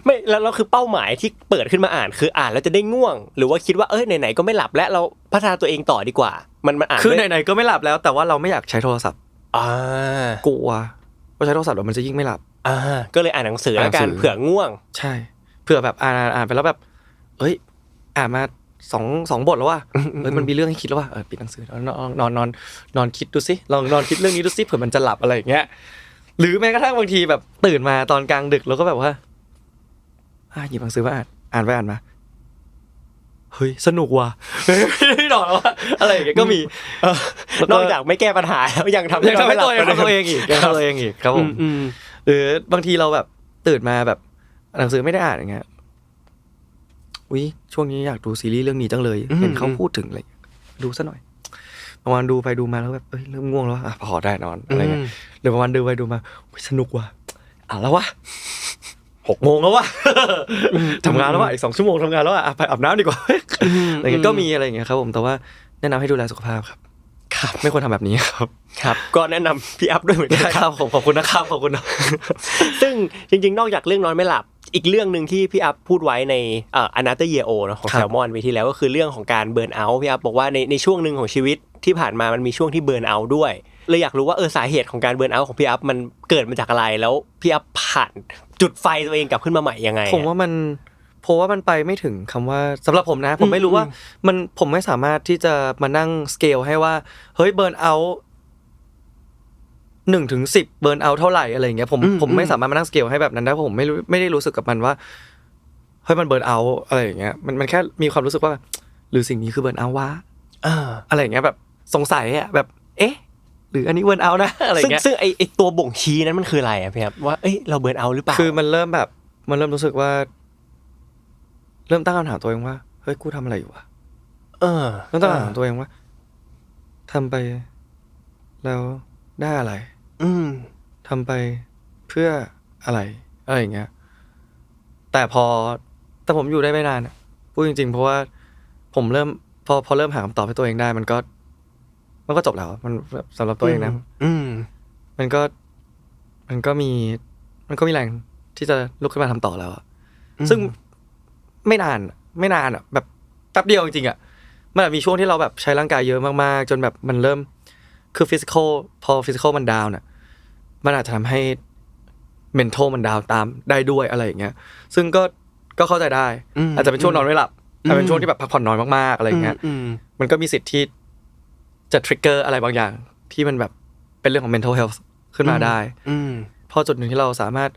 ไม่แล้วคือเป้าหมายที่เปิดขึ้นมาอ่านคืออ่านแล้วจะได้ง่วงหรือว่าคิดว่าไหนๆก็ไม่หลับแล้วเราพัฒนาตัวเองต่อดีกว่ามันอ่านคือไหนๆก็ไม่หลับแล้วแต่ว่าเราไม่อยากใช้โทรศัพท์กลัวว่าใช้โทรศัพท์แล้วมันจะยิ่งไม่หลับก็เลยอ่านหนังสือแล้วกันเผื่อง่วงใช่เผื่อแบบอ่านไปแล้วแบบอ่านมา2บทแล้วว่ามันมีเรื่องให้คิดแล้วว่าปิดหนังสือแล้วนอนคิดดูสิลองนอนคิดเรื่องนี้ดูสิเผื่อมันจะหลับอะไรอย่างเงี้ยหรือแม้กระทั่งบางทีแบบตื่นมาตอนกลางดึกแล้วก็แบบว่าหยิบหนังสือมาอ่านไปอ่านมาเฮ้ยสนุกว่ะไม่หรอกว่าอะไรอย่างเงี้ยก็มีนอกจากไม่แก้ปัญหาแล้วยังทำให้ตัวเองอีกครับผมหรือบางทีเราแบบตื่นมาแบบหนังสือไม่ได้อ่านอย่างเงี้ยช่วงนี้อยากดูซีรีส์เรื่องนี้จังเลยเห็นเขาพูดถึงอะไรดูซะหน่อย บางวันดูไปดูมาแล้วแบบเริ่มง่วงแล้วพอได้นอนอะไรเงี้ยหรือบางวันดูไปดูมาสนุกว่ะแล้ววะ6 โมงแล้ววะทำงานแล้ววะอีก2 ชั่วโมงทำงานแล้ววะไปอาบน้ำดีกว่าอะไรเงี้ยก็มีอะไรเงี้ยครับผมแต่ว่าแนะนำให้ดูแลสุขภาพครับไม่ควรทำแบบนี้ครับก็แนะนำพี่อัพด้วยเหมือนกันครับขอบคุณนะครับขอบคุณนะซึ่งจริงๆนอกจากเรื่องนอนไม่หลับอีกเรื่องนึงที่พี่อัพพูดไว้ในAnother Year O เนาะของแซลมอนวีที่แล้วก็คือเรื่องของการเบิร์นเอาท์พี่อัพบอกว่าในช่วงนึงของชีวิตที่ผ่านมามันมีช่วงที่เบิร์นเอาท์ด้วยเลยอยากรู้ว่าสาเหตุของการเบิร์นเอาท์ของพี่อัพมันเกิดมาจากอะไรแล้วพี่อัพผ่านจุดไฟตัวเองกลับขึ้นมาใหม่ยังไงผมว่ามันไปไม่ถึงคำว่าสำหรับผมนะผมไม่รู้ว่าผมไม่สามารถที่จะมานั่งสเกลให้ว่าเฮ้ยเบิร์นเอาท์1 ถึง 10เบิร์นเอาท์เท่าไหร่อะไรอย่างเงี้ยผมไม่สามารถมานั่งสเกลให้แบบนั้นได้เพราะผมไม่ได้รู้สึกกับมันว่าเฮ้ยมันเบิร์นเอาท์อะไรอย่างเงี้ยมันแค่มีความรู้สึกว่าหรือสิ่งนี้คือเบิร์นเอาท์วะอะไรอย่างเงี้ยแบบสงสัยอ่ะแบบหรืออันนี้เบิร์นเอาท์นะอะไรอย่างเงี้ยซึ่งไอตัวบ่งชี้นั้นมันคืออะไรอ่ะพี่ครับว่าเราเบิร์นเอาท์หรือเปล่าคือมันเริ่มรู้สึกว่าเริ่มตั้งคำถามตัวเองว่าเฮ้ยกูทำอะไรอยู่วะเริ่มตั้งคำถามตัวเองว่าทำไปแล้วได้อะไรทำไปเพื่ออะไรอย่างเงี้ยแต่ผมอยู่ได้ไม่นานพูดจริงๆเพราะว่าผมเริ่มพอเริ่มหาคำตอบให้ตัวเองได้มันก็จบแล้วมันสำหรับตัวเองนะมันก็มีแรงที่จะลุกขึ้นมาทำต่อแล้วซึ่งไม่นานแบบแป๊บเดียวจริงๆมันมีช่วงที่เราแบบใช้ร่างกายเยอะมากๆจนแบบมันเริ่มคือฟิสิคอลพอฟิสิคอลมันดาวน์มันอาจจะทำให้เมนทัลมันดาวน์ตามได้ด้วยอะไรอย่างเงี้ยซึ่งก็เข้าใจได้อาจจะเป็นช่วงนอนไม่หลับอาจจะเป็นช่วงที่แบบพักผ่อนน้อยมากๆอะไรอย่างเงี้ยมันก็มีสิทธิ์ที่จะทริกเกอร์อะไรบางอย่างที่มันแบบเป็นเรื่องของ mental health ขึ้นมาได้พอจุดหนึ่งที่เราสามารถ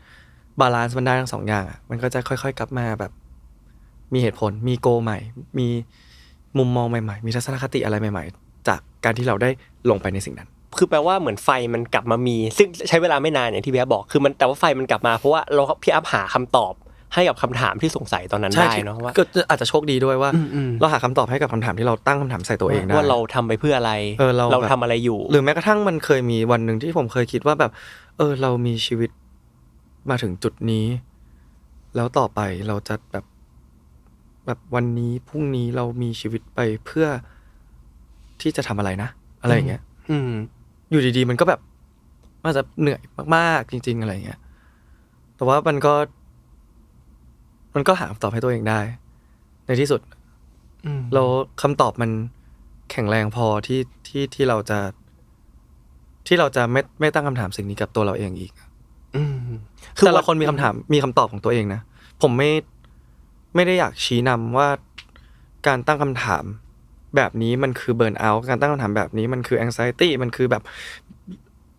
บาลานซ์มันได้ทั้ง2 อย่างมันก็จะค่อยๆกลับมาแบบมีเหตุผลมีโกใหม่มีมุมมองใหม่ๆมีทัศนคติอะไรใหม่ๆจากการที่เราได้ลงไปในสิ่งนั้นคือแปลว่าเหมือนไฟมันกลับมามีซึ่งใช้เวลาไม่นานอย่างที่พี่อัพบอกคือมันแต่ว่าไฟมันกลับมาเพราะว่าพี่อัพหาคำตอบให้กับคำถามที่สงสัยตอนนั้นได้เนาะว่าก็อาจจะโชคดีด้วยว่าเราหาคำตอบให้กับคำถามที่เราตั้งคำถามใส่ตัวเองได้ว่าเราทำไปเพื่ออะไรเราทำอะไรอยู่หรือแม้กระทั่งมันเคยมีวันนึงที่ผมเคยคิดว่าแบบเรามีชีวิตมาถึงจุดนี้แล้วต่อไปเราจะแบบวันนี้พรุ่งนี้เรามีชีวิตไปเพื่อที่จะทำอะไรนะอะไรอย่างเงี้ยอยู่ดีๆมันก็แบบมันจะเหนื่อยมากๆจริงๆอะไรอย่างเงี้ยแต่ว่ามันก็หาคำตอบให้ตัวเองได้ในที่สุดแล้วคำตอบมันแข็งแรงพอที่เราจะไม่ตั้งคำถามสิ่งนี้กับตัวเราเองอีกคือแต่ละคนมีคำตอบของตัวเองนะผมไม่ได้อยากชี้นำว่าการตั้งคำถามแบบนี้มันคือเบิร์นเอาท์การตั้งคำถามแบบนี้มันคือ anxiety มันคือแบบ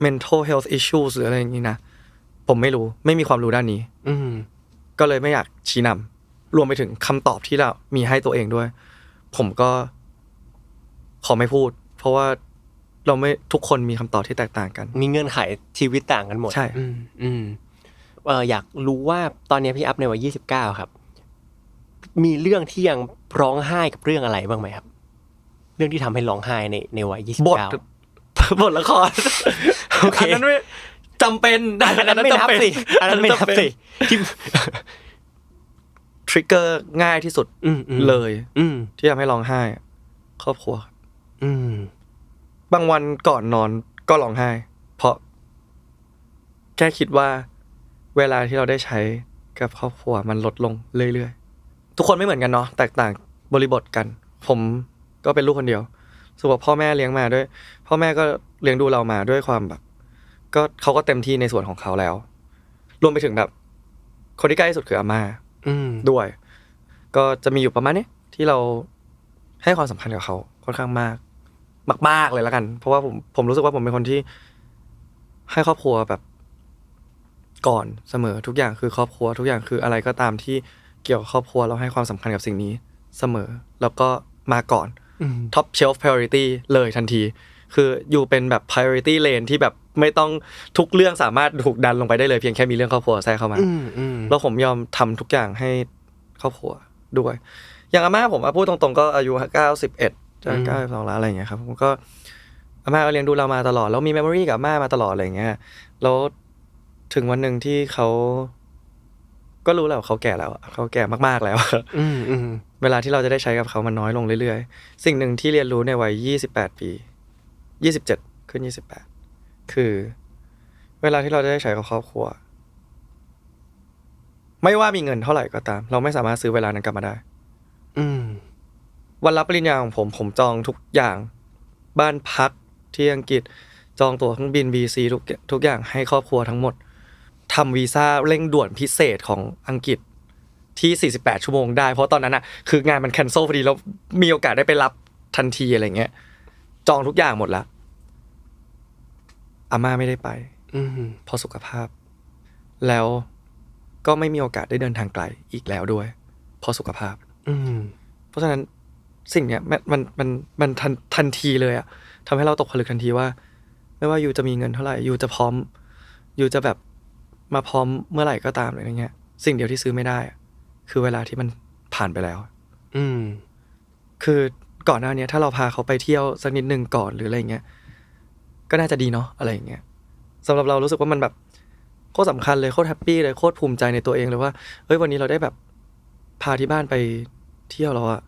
mental health issues หรืออะไรอย่างนี้นะผมไม่มีความรู้ด้านนี้ก็เลยไม่อยากชี้นำรวมไปถึงคำตอบที่เรามีให้ตัวเองด้วยผมก็ขอไม่พูดเพราะว่าเราไม่ทุกคนมีคำตอบที่แตกต่างกันมีเงื่อนไขชีวิตต่างกันหมดใช่อยากรู้ว่าตอนนี้พี่อัพในวัย29ครับมีเรื่องที่ยังร้องไห้กับเรื่องอะไรบ้างไหมครับเรื่องที่ทำให้ร้องไห้ในวัย29บทละครโอเคอันนั้นไม่จำเป็นอันนั้นไม่นับสิอันนั้นไม่นับสิที่ทริกเกอร์ง่ายที่สุดเลยที่ทำให้ร้องไห้ครอบครัวบางวันก่อนนอนก็ร้องไห้เพราะแค่คิดว่าเวลาที่เราได้ใช้กับครอบครัวมันลดลงเรื่อยๆทุกคนไม่เหมือนกันเนาะแตกต่างบริบทกันผมก็เป็นลูกคนเดียวส่วนพ่อแม่เลี้ยงมาด้วยพ่อแม่ก็เลี้ยงดูเรามาด้วยความแบบก็เขาก็เต็มที่ในส่วนของเขาแล้วรวมไปถึงแบบคนที่ใกล้ที่สุดคืออาม่าด้วยก็จะมีอยู่ประมาณนี้ที่เราให้ความสำคัญกับเขาค่อนข้างมากเลยแล้วกันเพราะว่าผมรู้สึกว่าผมเป็นคนที่ให้ครอบครัวแบบก่อนเสมอทุกอย่างคือครอบครัวทุกอย่างคืออะไรก็ตามที่เกี่ยวกับครอบครัวเราให้ความสำคัญกับสิ่งนี้เสมอแล้วก็มาก่อนtop shelf priority เลยทันทีคืออยู่เป็นแบบ priority lane ที่แบบไม่ต้องทุกเรื่องสามารถถูกดันลงไปได้เลยเพียงแค่มีเรื่องครอบครัวแทรกเข้ามาแล้วผมยอมทำทุกอย่างให้ครอบครัวด้วยอย่างอาม่าผมพูดตรงๆก็อายุ91จะ92แล้วอะไรอย่างเงี้ยครับผมก็ อาม่าก็เลี้ยงดูเรามาตลอดแล้วมีเมมโมรี่กับอาม่ามาตลอดอะไรอย่างเงี้ยแล้วถึงวันหนึ่งที่เขาก็รู้แล้วเขาแก่แล้วเขาแก่มากๆแล้วเวลาที่เราจะได้ใช้กับเขามันน้อยลงเรื่อยๆสิ่งหนึ่งที่เรียนรู้ในวัย28 ปี27ขึ้น28คือเวลาที่เราจะได้ใช้กับครอบครัวไม่ว่ามีเงินเท่าไหร่ก็ตามเราไม่สามารถซื้อเวลานั้นกลับมาได้วันรับปริญญาของผมจองทุกอย่างบ้านพักที่อังกฤษจองตั๋วเครื่องบิน BC ทุกอย่างให้ครอบครัวทั้งหมดทำวีซ่าเร่งด่วนพิเศษของอังกฤษที่48 ชั่วโมงได้เพราะตอนนั้นน่ะคืองานมันแคนเซิลพอดีแล้วมีโอกาสได้ไปรับทันทีอะไรเงี้ยจองทุกอย่างหมดแล้วอาม่าไม่ได้ไปเพราะสุขภาพแล้วก็ไม่มีโอกาสได้เดินทางไกลอีกแล้วด้วยเพราะสุขภาพเพราะฉะนั้นสิ่งเนี้ยมันทันทีเลยอะทำให้เราตกผลึกทันทีว่าไม่ว่าอยู่จะมีเงินเท่าไหร่อยู่จะพร้อมอยู่จะแบบมาพร้อมเมื่อไหร่ก็ตามอะไรเงี้ยสิ่งเดียวที่ซื้อไม่ได้คือเวลาที่มันผ่านไปแล้วคือก่อนหน้านี้ถ้าเราพาเขาไปเที่ยวสักนิดนึงก่อนหรืออะไรเงี้ยก็น่าจะดีเนาะอะไรเงี้ยสำหรับเรารู้สึกว่ามันแบบโคตรสำคัญเลยโคตรแฮปปี้เลยโคตรภูมิใจในตัวเองเลยว่าเฮ้ยวันนี้เราได้แบบพาที่บ้านไปเที่ยวแล้วอะ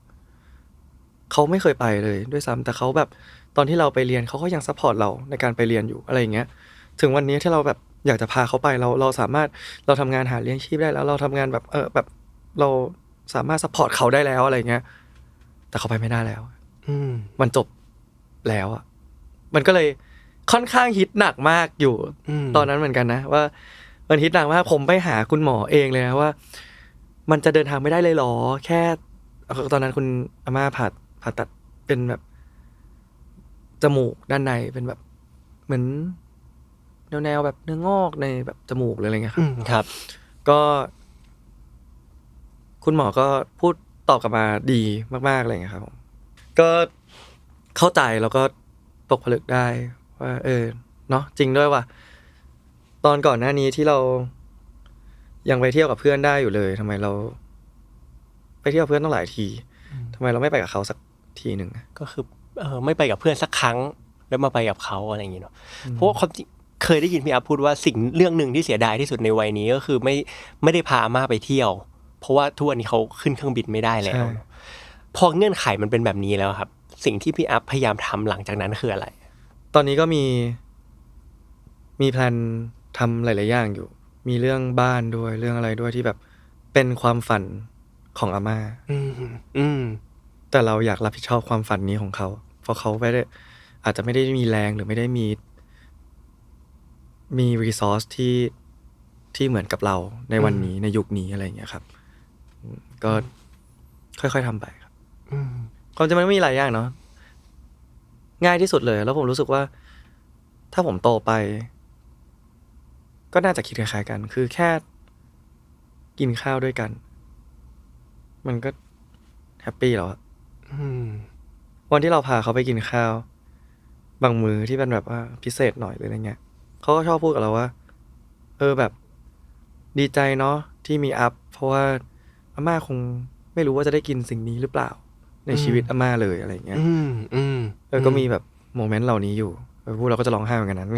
เขาไม่เคยไปเลยด้วยซ้ำแต่เขาแบบตอนที่เราไปเรียนเขาก็ยังซัพพอร์ตเราในการไปเรียนอยู่อะไรอย่างเงี้ยถึงวันนี้ที่เราแบบอยากจะพาเขาไปเราสามารถเราทำงานหาเลี้ยงชีพได้แล้วเราทำงานแบบแบบเราสามารถซัพพอร์ตเขาได้แล้วอะไรเงี้ยแต่เขาไปไม่ได้แล้วมันจบแล้วอะมันก็เลยค่อนข้างฮิตหนักมากอยู่ตอนนั้นเหมือนกันนะว่ามันฮิตหนักมากผมไปหาคุณหมอเองเลยนะว่ามันจะเดินทางไม่ได้เลยหรอแค่ตอนนั้นคุณอาม่าผ่าตัดเป็นแบบจมูกด้านในเป็นแบบเหมือนแนวแบบเนื้องอกในแบบจมูกเลยอะไรเงี้ยครับก็คุณหมอก็พูดตอบกลับมาดีมากๆอะไรเงี้ยครับก็เข้าใจแล้วก็ตกผลึกได้ว่าเนาะจริงด้วยว่ะตอนก่อนหน้านี้ที่เรายังไปเที่ยวกับเพื่อนได้อยู่เลยทำไมเราไปเที่ยวเพื่อนต้องหลายทีทำไมเราไม่ไปกับเขาสักทีหนึ่งก็คือไม่ไปกับเพื่อนสักครั้งแล้วมาไปกับเขาอะไรอย่างเงี้ยเนาะเพราะว่าความจริงเคยได้ยินพี่อัพพูดว่าสิ่งเรื่องนึงที่เสียดายที่สุดในวัยนี้ก็คือไม่ได้พาอาม่าไปเที่ยวเพราะว่าทุกวันนี้เขาขึ้นเครื่องบินไม่ได้แล้วพอเงื่อนไขมันเป็นแบบนี้แล้วครับสิ่งที่พี่อัพพยายามทำหลังจากนั้นคืออะไรตอนนี้ก็มีแพลนทำหลายๆอย่างอยู่มีเรื่องบ้านด้วยเรื่องอะไรด้วยที่แบบเป็นความฝันของอาม่าแต่เราอยากรับผิดชอบความฝันนี้ของเขาเพราะเขาไม่ได้อาจจะไม่ได้มีแรงหรือไม่ได้มีรีซอสที่เหมือนกับเราในวันนี้ในยุคนี้อะไรอย่างเงี้ยครับก็ค่อยๆทำไปครับความจริงมันไม่มีหลายอย่างเนาะง่ายที่สุดเลยแล้วผมรู้สึกว่าถ้าผมโตไปก็น่าจะคิดคล้ายๆกันคือแค่กินข้าวด้วยกันมันก็แฮปปี้แล้ววันที่เราพาเขาไปกินข้าวบางมื้อที่เป็นแบบว่าพิเศษหน่อยหรืออะไรเงี้ยเขาก็ชอบพูดกับเราว่าแบบดีใจเนาะที่มีอัพเพราะว่าอาม่าคงไม่รู้ว่าจะได้กินสิ่งนี้หรือเปล่าในชีวิตอาม่าเลยอะไรเงี้ยก็มีแบบโมเมนต์เหล่านี้อยู่พูดเราก็จะร้องไห้เหมือนกันนั้น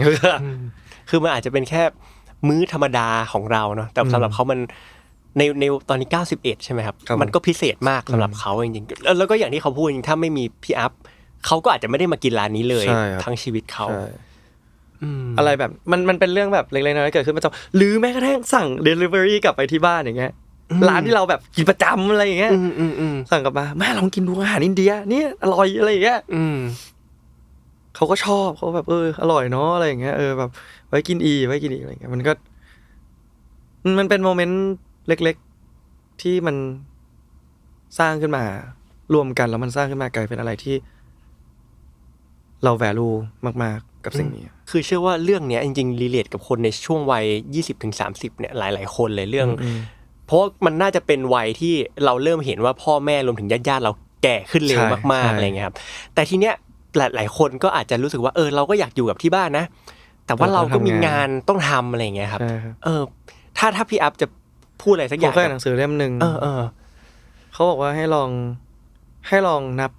คือมันอาจจะเป็นแค่มื้อธรรมดาของเราเนาะแต่สำหรับเขามันในตอนนี้91ใช่ไหมครับมันก็พิเศษมากสำหรับเขาจริงๆแล้วก็อย่างที่เขาพูดจริงถ้าไม่มีพี่อัพเขาก็อาจจะไม่ได้มากินร้านนี้เลยทั้งชีวิตเขาอะไรแบบมันเป็นเรื่องแบบเล็กๆน้อยๆเกิดขึ้นประจำหรือแม้กระทั่งสั่ง delivery กลับไปที่บ้านอย่างเงี้ยร้านที่เราแบบกินประจำอะไรอย่างเงี้ยสั่งกลับมาแม่ลองกินดูอาหารอินเดียนี่อร่อยอะไรอย่างเงี้ยเขาก็ชอบเขาแบบอร่อยเนาะอะไรอย่างเงี้ยแบบไว้กินอีอะไรอย่างเงี้ยมันเป็นโมเมนต์เล็กๆที่มันสร้างขึ้นมารวมกันแล้วมันสร้างขึ้นมากลายเป็นอะไรที่เรา value มากๆกับสิ่งนี้คือเชื่อว่าเรื่องเนี้ยจริงๆรีเลทกับคนในช่วงวัย 20-30 เนี่ยหลายๆคนเลยเรื่องเพราะมันน่าจะเป็นวัยที่เราเริ่มเห็นว่าพ่อแม่รวมถึงญาติๆเราแก่ขึ้นเร็วมากๆอะไรเงี้ยครับแต่ทีเนี้ยหลายๆคนก็อาจจะรู้สึกว่าเราก็อยากอยู่กับที่บ้านนะแต่ว่าเราก็มีงานต้องทำอะไรเงี้ยครับถ้าพี่อัพจะพูดอะไรสักอย่างผมเคยอ่านหนังสือเล่มนึงเขาบอกว่าให้ลองนับ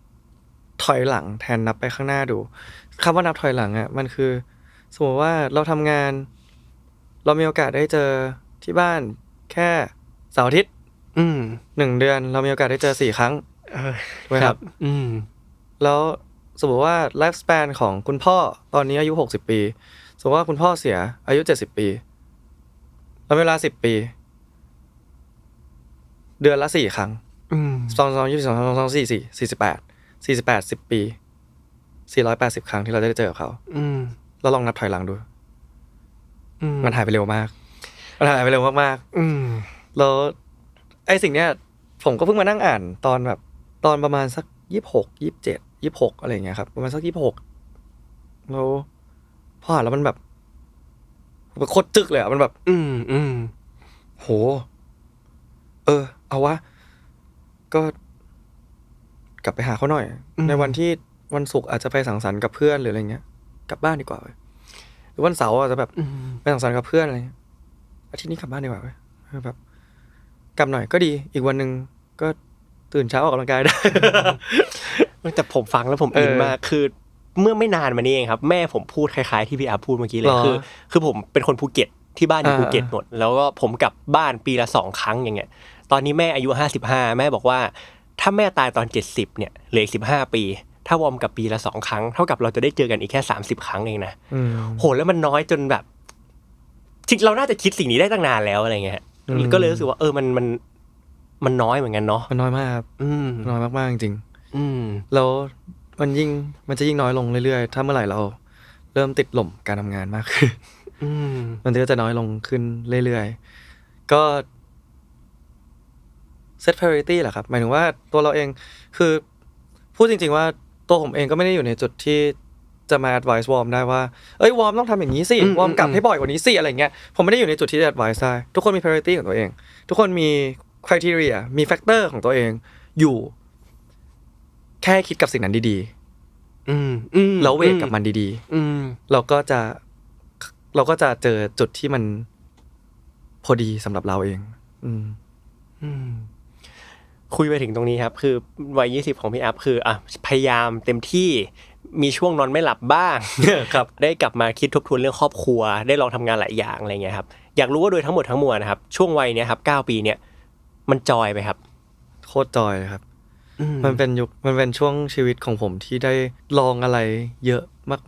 ถอยหลังแทนนับไปข้างหน้าดู คำว่านับถอยหลังอ่ะมันคือสมมติว่าเราทำงานเรามีโอกาสได้เจอที่บ้านแค่เสาร์อาทิตย์1 เดือนเรามีโอกาสได้เจอ4 ครั้งถูกไหมครับแล้วสมมติว่าไลฟ์สเปนของคุณพ่อตอนนี้อายุ60 ปีสมมติว่าคุณพ่อเสียอายุ70 ปีแล้วเวลา10 ปีเดือนละ4 ครั้ง2 2 22 2 2 4 4 48 10 ปี480 ครั้งที่เราได้เจอกับเขาแล้วลองนับถอยหลังดูมันหายไปเร็วมากมันหายไปเร็วมากๆแล้วไอ้สิ่งเนี้ยผมก็เพิ่งมานั่งอ่านตอนแบบตอนประมาณสัก26 27 26อะไรอย่างเงี้ยครับประมาณสัก26แล้วพออ่านแล้วมันแบบโคตรจึกเลยอ่ะมันแบบโหเอาวะก็กลับไปหาเขาหน่อยในวันที่วันศุกร์อาจจะไปสังสรรค์กับเพื่อนหรืออะไรเงี้ยกลับบ้านดีกว่าหรือวันเสาร์อาจจะแบบไปสังสรรค์กับเพื่อนอะไรเงี้ยอาทิตย์นี้กลับบ้านดีกว่าแบบกลับหน่อยก็ดีอีกวันนึงก็ตื่นเช้าออกกำลังกายได้ แต่ผมฟังแล้วผมอินมากคือเมื่อไม่นานมานี้เองครับแม่ผมพูดคล้ายๆที่พี่อาพูดเมื่อกี้เลยคือผมเป็นคนภูเก็ตที่บ้านอยู่ภูเก็ตหมดแล้วก็ผมกลับบ้านปีละ2 ครั้งอย่างเงี้ยตอนนี้แม่อายุ55แม่บอกว่าถ้าแม่ตายตอน70เนี่ยเหลืออีก15 ปีถ้าวอร์มกับปีละ2 ครั้งเท่ากับเราจะได้เจอกันอีกแค่30 ครั้งเองนะโหแล้วมันน้อยจนแบบจริงเราน่าจะคิดสิ่งนี้ได้ตั้งนานแล้วอะไรเงี้ยก็เลยรู้สึกว่ามันน้อยเหมือนกันเนาะมันน้อยมากครับน้อยมากๆจริงแล้วมันจะยิ่งน้อยลงเรื่อยๆถ้าเมื่อไหร่เราเริ่มติดหล่มการทำงานมากขึ้นมันก็จะน้อยลงขึ้นเรื่อยๆก็set priority แหละครับหมายถึงว่าตัวเราเองคือพูดจริงๆว่าตัวผมเองก็ไม่ได้อยู่ในจุดที่จะมา advice วอร์มได้ว่าเอ้ยวอร์มต้องทำอย่างนี้สิวอร์มกลับให้บ่อยกว่านี้สิอะไรเงี้ยผมไม่ได้อยู่ในจุดที่จะ advice ได้ทุกคนมี priority ของตัวเองทุกคนมี criteria มี factor ของตัวเองอยู่แค่คิดกับสิ่งนั้นดีๆแล้วเวทกับมันดีๆเราก็จะเจอจุดที่มันพอดีสำหรับเราเองคุยไปถึงตรงนี้ครับคือวัย20ของพี่อัพคือพยายามเต็มที่มีช่วงนอนไม่หลับบ้าง ครับได้กลับมาคิดทบทวนเรื่องครอบครัวได้ลองทำงานหลายอย่างอะไรเงี้ยครับอยากรู้ว่าโดยทั้งหมดทั้งมวลนะครับช่วงวัยเนี้ยครับ9 ปีเนี้ยมันจอยไหมครับโคตรจอยเลยครับมันเป็นช่วงชีวิตของผมที่ได้ลองอะไรเยอะ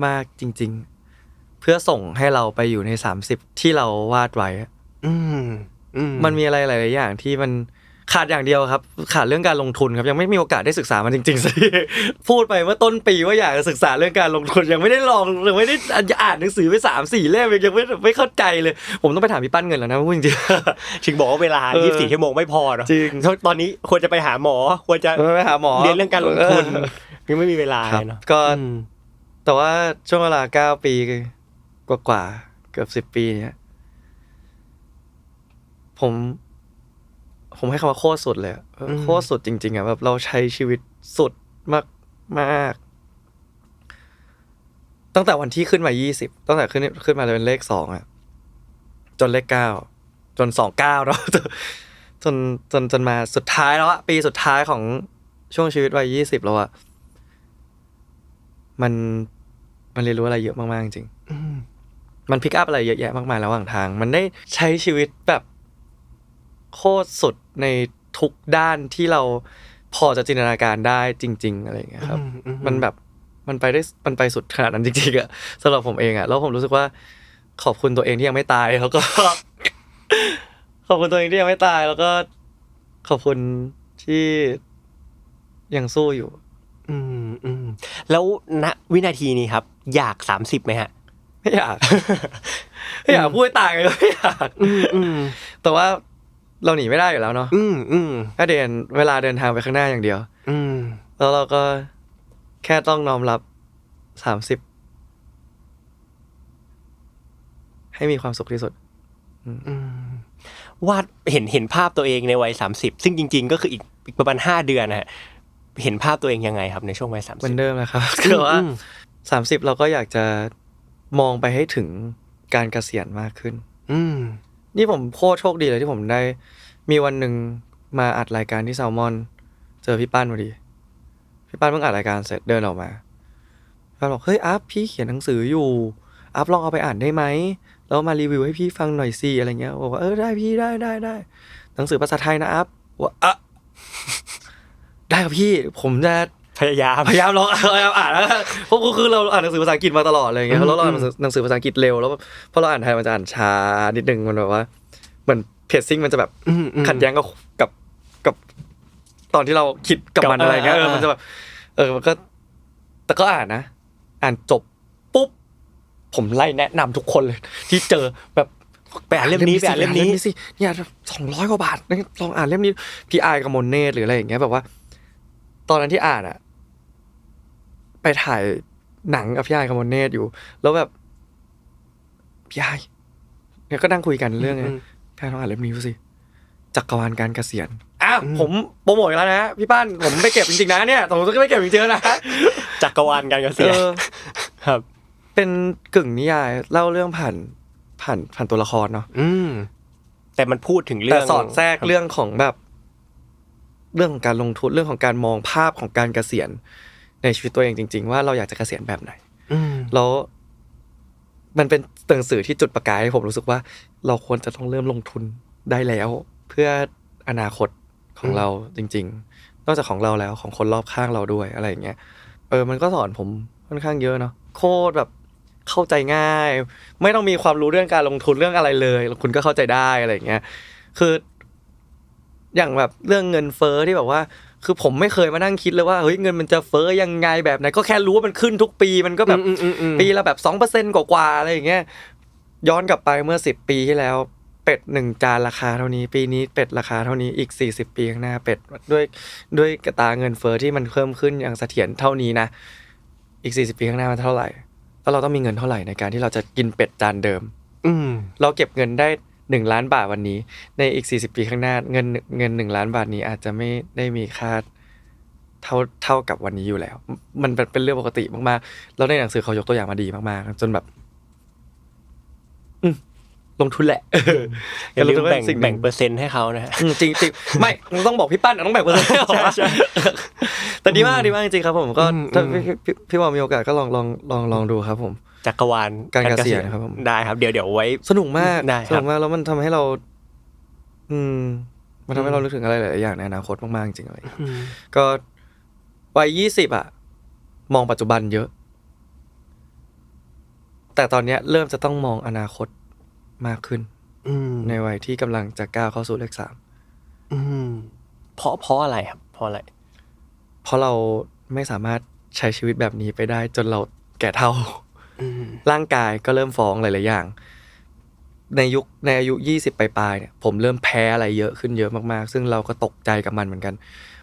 มากๆจริงๆเพื่อส่งให้เราไปอยู่ใน30ที่เราวาดไว้มันมีอะไรหลายๆอย่างที่มันขาดอย่างเดียวครับขาดเรื่องการลงทุนครับยังไม่มีโอกาสได้ศึกษามันจริงๆสิพูดไปเมื่อต้นปีว่าอยากจะศึกษาเรื่องการลงทุนยังไม่ได้ลองยังไม่ได้อ่านหนังสือไป3-4 เล่มยังไม่เข้าใจเลยผมต้องไปถามพี่ปั้นเงินแล้วนะพูดจริงๆถึงบอกว่าเวลา24 ชั่วโมงไม่พอเนาะจริงตอนนี้ควรจะไปหาหมอควรจะไปหาหมอเรียนเรื่องการลงทุนยังไม่มีเวลาเนาะก็แต่ว่าช่วงเวลา9 ปีกว่าเกือบ10 ปีเนี่ยผมให้คำว่าโคตรสุดเลยโคตรสุดจริงๆอ่ะแบบเราใช้ชีวิตสุดมากๆตั้งแต่วันที่ขึ้นมา20ตั้งแต่ขึ้นมาเป็นเลข2อ่ะจนเลข9จน29แล้วจนมาสุดท้ายแล้วอ่ะปีสุดท้ายของช่วงชีวิตวัย20แล้วอ่ะมันเรียนรู้อะไรเยอะมากๆจริงมันพิกอัพอะไรเยอะแยะมากมายระหว่างทางมันได้ใช้ชีวิตแบบโคตรสุดในทุกด้านที่เราพอจะจินตนาการได้จริงๆอะไรอย่างเงี้ยครับมันแบบมันไปสุดขนาดนั้นจริงๆอ่ะสำหรับผมเองอ่ะแล้วผมรู้สึกว่าขอบคุณตัวเองที่ยังไม่ตายแล้วก็ ขอบคุณตัวเองที่ยังไม่ตายแล้วก็ขอบคุณที่ยังสู้อยู่แล้วณวินาทีนี้ครับอยาก30ไหมฮะไม่อยาก ไม่อยากพูดตายเลยไม่อยากแต่ว่าเราหนีไม่ได้อยู่แล้วเนาะก็เวลาเดินทางไปข้างหน้าอย่างเดียวแล้วเราก็แค่ต้องน้อมรับ30ให้มีความสุขที่สุดวาดเห็นภาพตัวเองในวัย30ซึ่งจริงๆก็คืออีกประมาณ5 เดือนนะฮะเห็นภาพตัวเองยังไงครับในช่วงวัย30เหมือนเดิมนะครับคือว่า30เราก็อยากจะมองไปให้ถึงการเกษียณมากขึ้นนี่ผมโคตรโชคดีเลยที่ผมได้มีวันหนึ่งมาอัดรายการที่แซลมอนเจอพี่ปั้นพอดีพี่ปั้นเพิ่งอัดรายการเสร็จเดินออกมา เราบอกเฮ้ยอัพพี่เขียนหนังสืออยู่อัพลองเอาไปอ่านได้ไหมแล้วมารีวิวให้พี่ฟังหน่อยสิอะไรเงี้ยบอกว่าได้พี่ได้หนังสือภาษาไทยนะอัพว่าได้ครับพี่ผมจะพยายามลองอ่านนะเพราะคือเราอ่านหนังสือภาษาอังกฤษมาตลอดเลยเงี้ยแล้วเราอ่านหนังสือภาษาอังกฤษเร็วแล้วพอเราอ่านไทยมันจะอ่านช้านิดนึงมันแบบว่าเหมือนเพจซิ่งมันจะแบบขัดแย้งกับตอนที่เราคิดกับมันอะไรเงี้ยมันจะแบบมันก็แต่ก็อ่านนะอ่านจบปุ๊บผมไล่แนะนำทุกคนเลยที่เจอแบบไปอ่านเล่มนี้สิเนี่ย200 กว่าบาทลองอ่านเล่มนี้พี่อายกับมนเนตหรืออะไรอย่างเงี้ยแบบว่าตอนนั้นที่อ่านไปถ่ายหนังกับพี่อายกับมนเนตอยู่แล้วแบบพี่อายเนี่ยก็นั่งคุยกันเรื่องพี่อายลองอ่านเล่มนี้ดูสิจักรวาลการเกษียณผมโปรโมทแล้วนะพี่ป้านผมไม่เก็บจริงๆนะเนี่ยผมก็ไม่เก็บจริงๆนะจักรวาลการเกษียณครับเป็นกึ่งนิยายเล่าเรื่องผ่านตัวละครเนาะแต่มันพูดถึงเรื่องแต่สอดแทรกเรื่องของแบบเรื่องของการลงทุนเรื่องของการมองภาพของการเกษียณในชีวิตตัวเองจริงๆว่าเราอยากจะเกษียณแบบไหนแล้วมันเป็นหนังสือที่จุดประกายให้ผมรู้สึกว่าเราควรจะต้องเริ่มลงทุนได้แล้วเพื่ออนาคตของเราจริงๆนอกจากของเราแล้วของคนรอบข้างเราด้วยอะไรอย่างเงี้ยมันก็สอนผมค่อนข้างเยอะเนาะโคตรแบบเข้าใจง่ายไม่ต้องมีความรู้เรื่องการลงทุนเรื่องอะไรเลยคุณก็เข้าใจได้อะไรอย่างเงี้ยคืออย่างแบบเรื่องเงินเฟ้อที่แบบว่าคือผมไม่เคยมานั่งคิดเลยว่าเฮ้ยเงินมันจะเฟ้อยังไงแบบไหนก็แค่รู้ว่ามันขึ้นทุกปีมันก็แบบปีละแบบ 2% กว่าๆอะไรอย่างเงี้ยย้อนกลับไปเมื่อ10 ปีที่แล้วเป็ด1จานราคาเท่านี้ปีนี้เป็ดราคาเท่านี้อีก40 ปีข้างหน้าเป็ดด้วยกระตาเงินเฟ้อที่มันเพิ่มขึ้นอย่างเสถียรเท่านี้นะอีก40 ปีข้างหน้ามันเท่าไหร่แล้วเราต้องมีเงินเท่าไหร่ในการที่เราจะกินเป็ดจานเดิมเราเก็บเงินได้1 ล้านบาทวันนี้ในอีก40 ปีข้างหน้าเงิน1 ล้านบาทนี้อาจจะไม่ได้มีค่าเท่ากับวันนี้อยู่แล้วมันเป็นเรื่องปกติมากๆแล้วในหนังสือเขายกตัวอย่างมาดีมากๆจนแบบลงทุนแหละอย่าลืมแบ่งเปอร์เซ็นต์ให้เขานะฮะจริงๆไม่ต้องบอกพี่ปั้นต้องแบ่งเปอร์เซ็นต์ใช่แต่ดีมากจริงๆครับผมก็ถ้าพี่ว่ามีโอกาสก็ลองดูครับผมจักรวาลการเกษียณครับผมได้ครับเดี๋ยวไว้สนุกมากแล้วมันทำให้เรามันทำให้เรานึกถึงอะไรหลายอย่างในอนาคตมากๆจริงๆเลยก็วัย20มองปัจจุบันเยอะแต่ตอนนี้เริ่มจะต้องมองอนาคตมากขึ้นในวัยที่กำลังจะก้าวเข้าสู่เลข3เพราะอะไรครับเพราะอะไรเพราะเราไม่สามารถใช้ชีวิตแบบนี้ไปได้จนเราแก่เฒ่าร่างกายก็เริ่มฟ้องหลายๆอย่างในอายุ20ปลายๆเนี่ยผมเริ่มแพ้อะไรเยอะขึ้นเยอะมากๆซึ่งเราก็ตกใจกับมันเหมือนกัน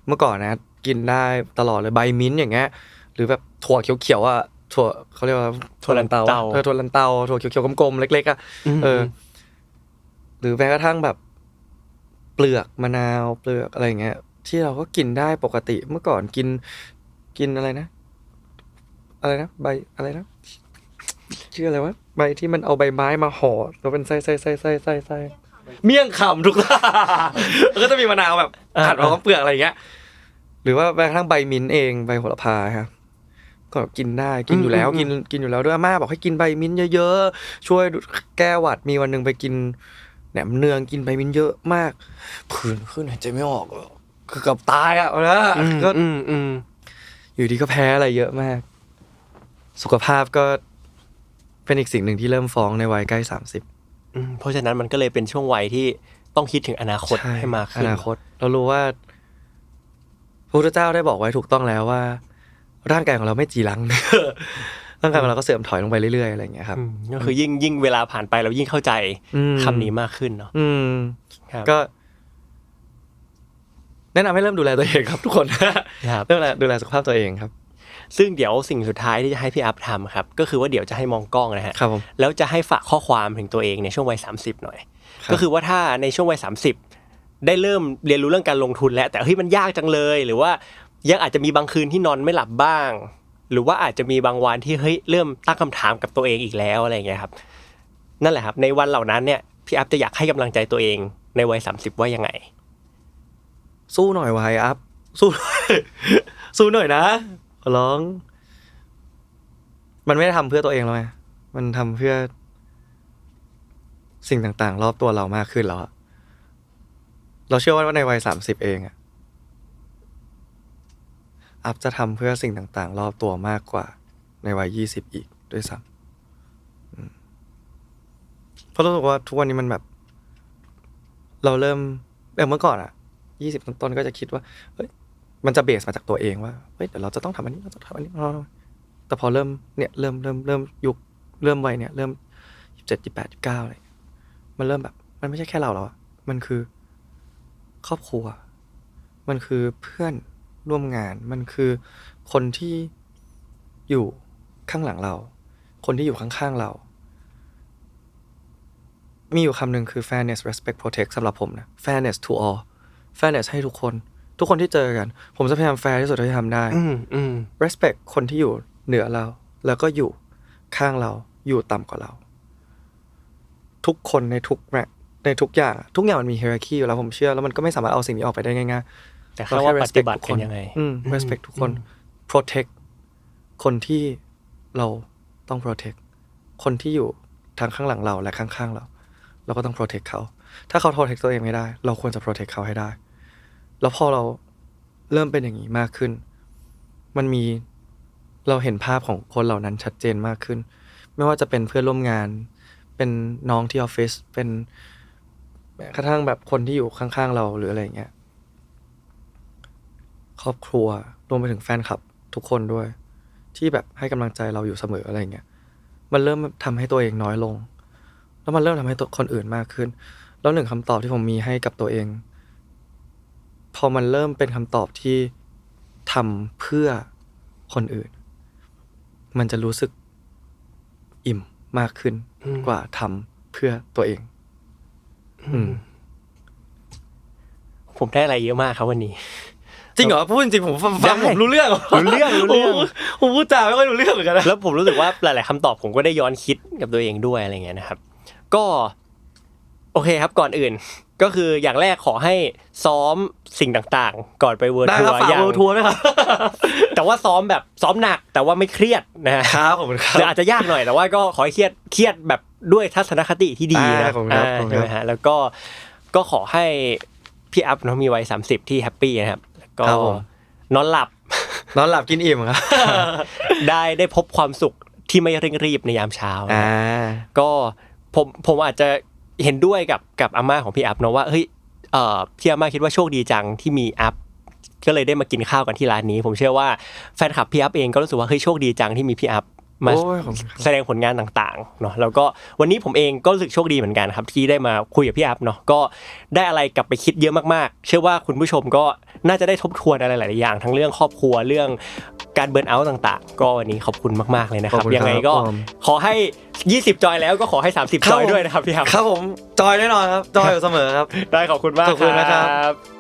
เมื่อก่อนนะกินได้ตลอดเลยใบมิ้นท์อย่างเงี้ยหรือแบบถั่วเขียวๆอ่ะถั่วเขาเรียกว่าถั่วลันเตาถั่วลันเตาถั่วเขียวๆกลมๆเล็กๆอ่ะหรือแม้กระทั่งแบบเปลือกมะนาวเปลือกอะไรอย่างเงี้ยที่เราก็กินได้ปกติเมื่อก่อนกินอะไรนะใบอะไรนะชื่ออะไรวะใบที่มันเอาใบไม้มาห่อแล้วเป็นไส้เมี่ยงคำทุกแล้วก็จะมีมะนาวแบบขัดออกเปลือกอะไรอย่างเงี้ยหรือว่าแม้กระทั่งใบมิ้นท์เองใบโหระพาครับก็กินได้กินอยู่แล้วกินอยู่แล้วด้วยอาม่าบอกให้กินใบมิ้นท์เยอะๆช่วยแก้หวัดมีวันนึงไปกินแหนมเนืองกินใบมิ้นท์เยอะมากผื่นขึ้นหายใจไม่ออกคือเกือบตายอ่ะนะก็อยู่ดีก็แพ้อะไรเยอะมากสุขภาพก็เป็นอีกสิ่งหนึ่งที่เริ่มฟ้องในวัยใกล้30เพราะฉะนั้นมันก็เลยเป็นช่วงวัยที่ต้องคิดถึงอนาคตให้มากขึ้นอนาคตเรารู้ว่าพระพุทธเจ้าได้บอกไว้ถูกต้องแล้วว่าร่างกายของเราไม่จีรังร่างกายของเราก็เสื่อมถอยลงไปเรื่อยๆอะไรอย่างเงี้ยครับก็คือยิ่งเวลาผ่านไปเรายิ่งเข้าใจคำนี้มากขึ้นเนาะก็แนะนำให้เริ่มดูแลตัวเองครับทุกคนเริ่มดูแลสุขภาพตัวเองครับซึ่งเดี๋ยวสิ่งสุดท้ายที่จะให้พี่อัพทำครับก็คือว่าเดี๋ยวจะให้มองกล้องนะฮะแล้วจะให้ฝากข้อความถึงตัวเองในช่วงวัย30หน่อยก็คือว่าถ้าในช่วงวัย30ได้เริ่มเรียนรู้เรื่องการลงทุนแล้วแต่เฮ้ยมันยากจังเลยหรือว่ายังอาจจะมีบางคืนที่นอนไม่หลับบ้างหรือว่าอาจจะมีบางวันที่เฮ้ยเริ่มตั้งคำถามกับตัวเองอีกแล้วอะไรอย่างเงี้ยครับนั่นแหละครับในวันเหล่านั้นเนี่ยพี่อัพจะอยากให้กำลังใจตัวเองในวัย30ว่ายังไงสู้หน่อยวัยอัพสู้หน่อยนะร้อง มันไม่ได้ทำเพื่อตัวเองแล้วไงมันทำเพื่อสิ่งต่างๆรอบตัวเรามากขึ้นแล้วเราเชื่อว่าในวัย30เองอัพจะทำเพื่อสิ่งต่างๆรอบตัวมากกว่าในวัย20อีกด้วยซ้ำเพราะรู้สึกว่าทุกวันนี้มันแบบเราเริ่มแบบเมื่อก่อน20ต้นๆก็จะคิดว่าเฮ้ยมันจะเบสมาจากตัวเองว่าเฮ้ยเดี๋ยวเราจะต้องทำอันนี้เราจะทำอันนี้แต่พอเริ่มเนี่ยเริ่มยุคเริ่มวัยเนี่ยเริ่ม27 28 29อะไรมันเริ่มแบบมันไม่ใช่แค่เราแล้วมันคือครอบครัวมันคือเพื่อนร่วมงานมันคือคนที่อยู่ข้างหลังเราคนที่อยู่ข้างๆเรามีอยู่คำหนึ่งคือ fairness respect protect สำหรับผมนะ fairness to all fairness ให้ทุกคนที่เจอกันผมจะพยายาม fair ที่สุดที่ทำได้respect คนที่อยู่เหนือเราแล้วก็อยู่ข้างเราอยู่ต่ำกว่าเราทุกคนในทุกอย่างทุกอย่างมันมี hierarchy อยู่แล้วผมเชื่อแล้วมันก็ไม่สามารถเอาสิ่งนี้ออกไปได้ง่ายๆแต่แค่ว่าปฏิบัติกันยังไงrespect ทุกคน protect คนที่เราต้อง protect คนที่อยู่ทางข้างหลังเราและข้างๆเราก็ต้อง protect เขาถ้าเขา protect ตัวเองไม่ได้เราควรจะ protect เขาให้ได้แล้วพอเราเริ่มเป็นอย่างนี้มากขึ้นเราเห็นภาพของคนเหล่านั้นชัดเจนมากขึ้นไม่ว่าจะเป็นเพื่อนร่วมงานเป็นน้องที่ออฟฟิศเป็นแม้กระทั่งแบบคนที่อยู่ข้างๆเราหรืออะไรอย่างเงี้ยครอบครัวรวมไปถึงแฟนคลับทุกคนด้วยที่แบบให้กำลังใจเราอยู่เสมออะไรอย่างเงี้ยมันเริ่มทำให้ตัวเองน้อยลงแล้วมันเริ่มทำให้ตัวคนอื่นมากขึ้นแล้วหนึ่งคำตอบที่ผมมีให้กับตัวเองพอมันเริ่มเป็นคำตอบที่ทำเพื่อคนอื่นมันจะรู้สึกอิ่มมากขึ้นกว่าทำเพื่อตัวเองผมได้อะไรเยอะมากครับวันนี้จริงเหรอพูดจริงผมฟังผมรู้เรื่องผมพูดจาไม่ค่อยรู้เรื่องเหมือนกันนะแล้วผมรู้สึกว่าหลายๆคำตอบผมก็ได้ย้อนคิดกับตัวเองด้วยอะไรเงี้ยนะครับก็โอเคครับก่อนอื่นก็คืออย่างแรกขอให้ซ้อมสิ่งต่างๆก่อนไปเวิร์ทัวร์อย่างเวิร์ทัวร์นะครับแต่ว่าซ้อมหนักแต่ว่าไม่เครียดนะครับผมครับอาจจะยากหน่อยแต่ว่าก็ขอให้เครียดแบบด้วยทัศนคติที่ดีนะใช่ไหมฮะแล้วก็ขอให้พี่อัพเนาะมีวัย30ที่แฮปปี้นะครับก็นอนหลับกินอิ่มครับได้พบความสุขที่ไม่เร่งรีบในยามเช้าก็ผมอาจจะเห็นด้วยกับอาม่าของพี่อัพเนาะว่าเฮ้ยพี่อาม่าคิดว่าโชคดีจังที่มีอัพก็เลยได้มากินข้าวกันที่ร้านนี้ผมเชื่อว่าแฟนคลับพี่อัพเองก็รู้สึกว่าเฮ้ยโชคดีจังที่มีพี่อัพมาแสดงผลงานต่างๆเนาะแล้วก็วันนี้ผมเองก็รู้สึกโชคดีเหมือนกันครับที่ได้มาคุยกับพี่อัพเนาะก็ได้อะไรกลับไปคิดเยอะมากๆเชื่อว่าคุณผู้ชมก็น่าจะได้ทบทวนอะไรหลายๆอย่างทั้งเรื่องครอบครัวเรื่องการเบิร์นเอาท์ต่างๆก็วันนี้ขอบคุณมากๆเลยนะครับยังไงก็ขอให้20จอยแล้วก็ขอให้30จอยด้วยนะครับพี่อัพครับผมจอยแน่นอนครับจอยอยู่เสมอครับได้ขอบคุณมากครับ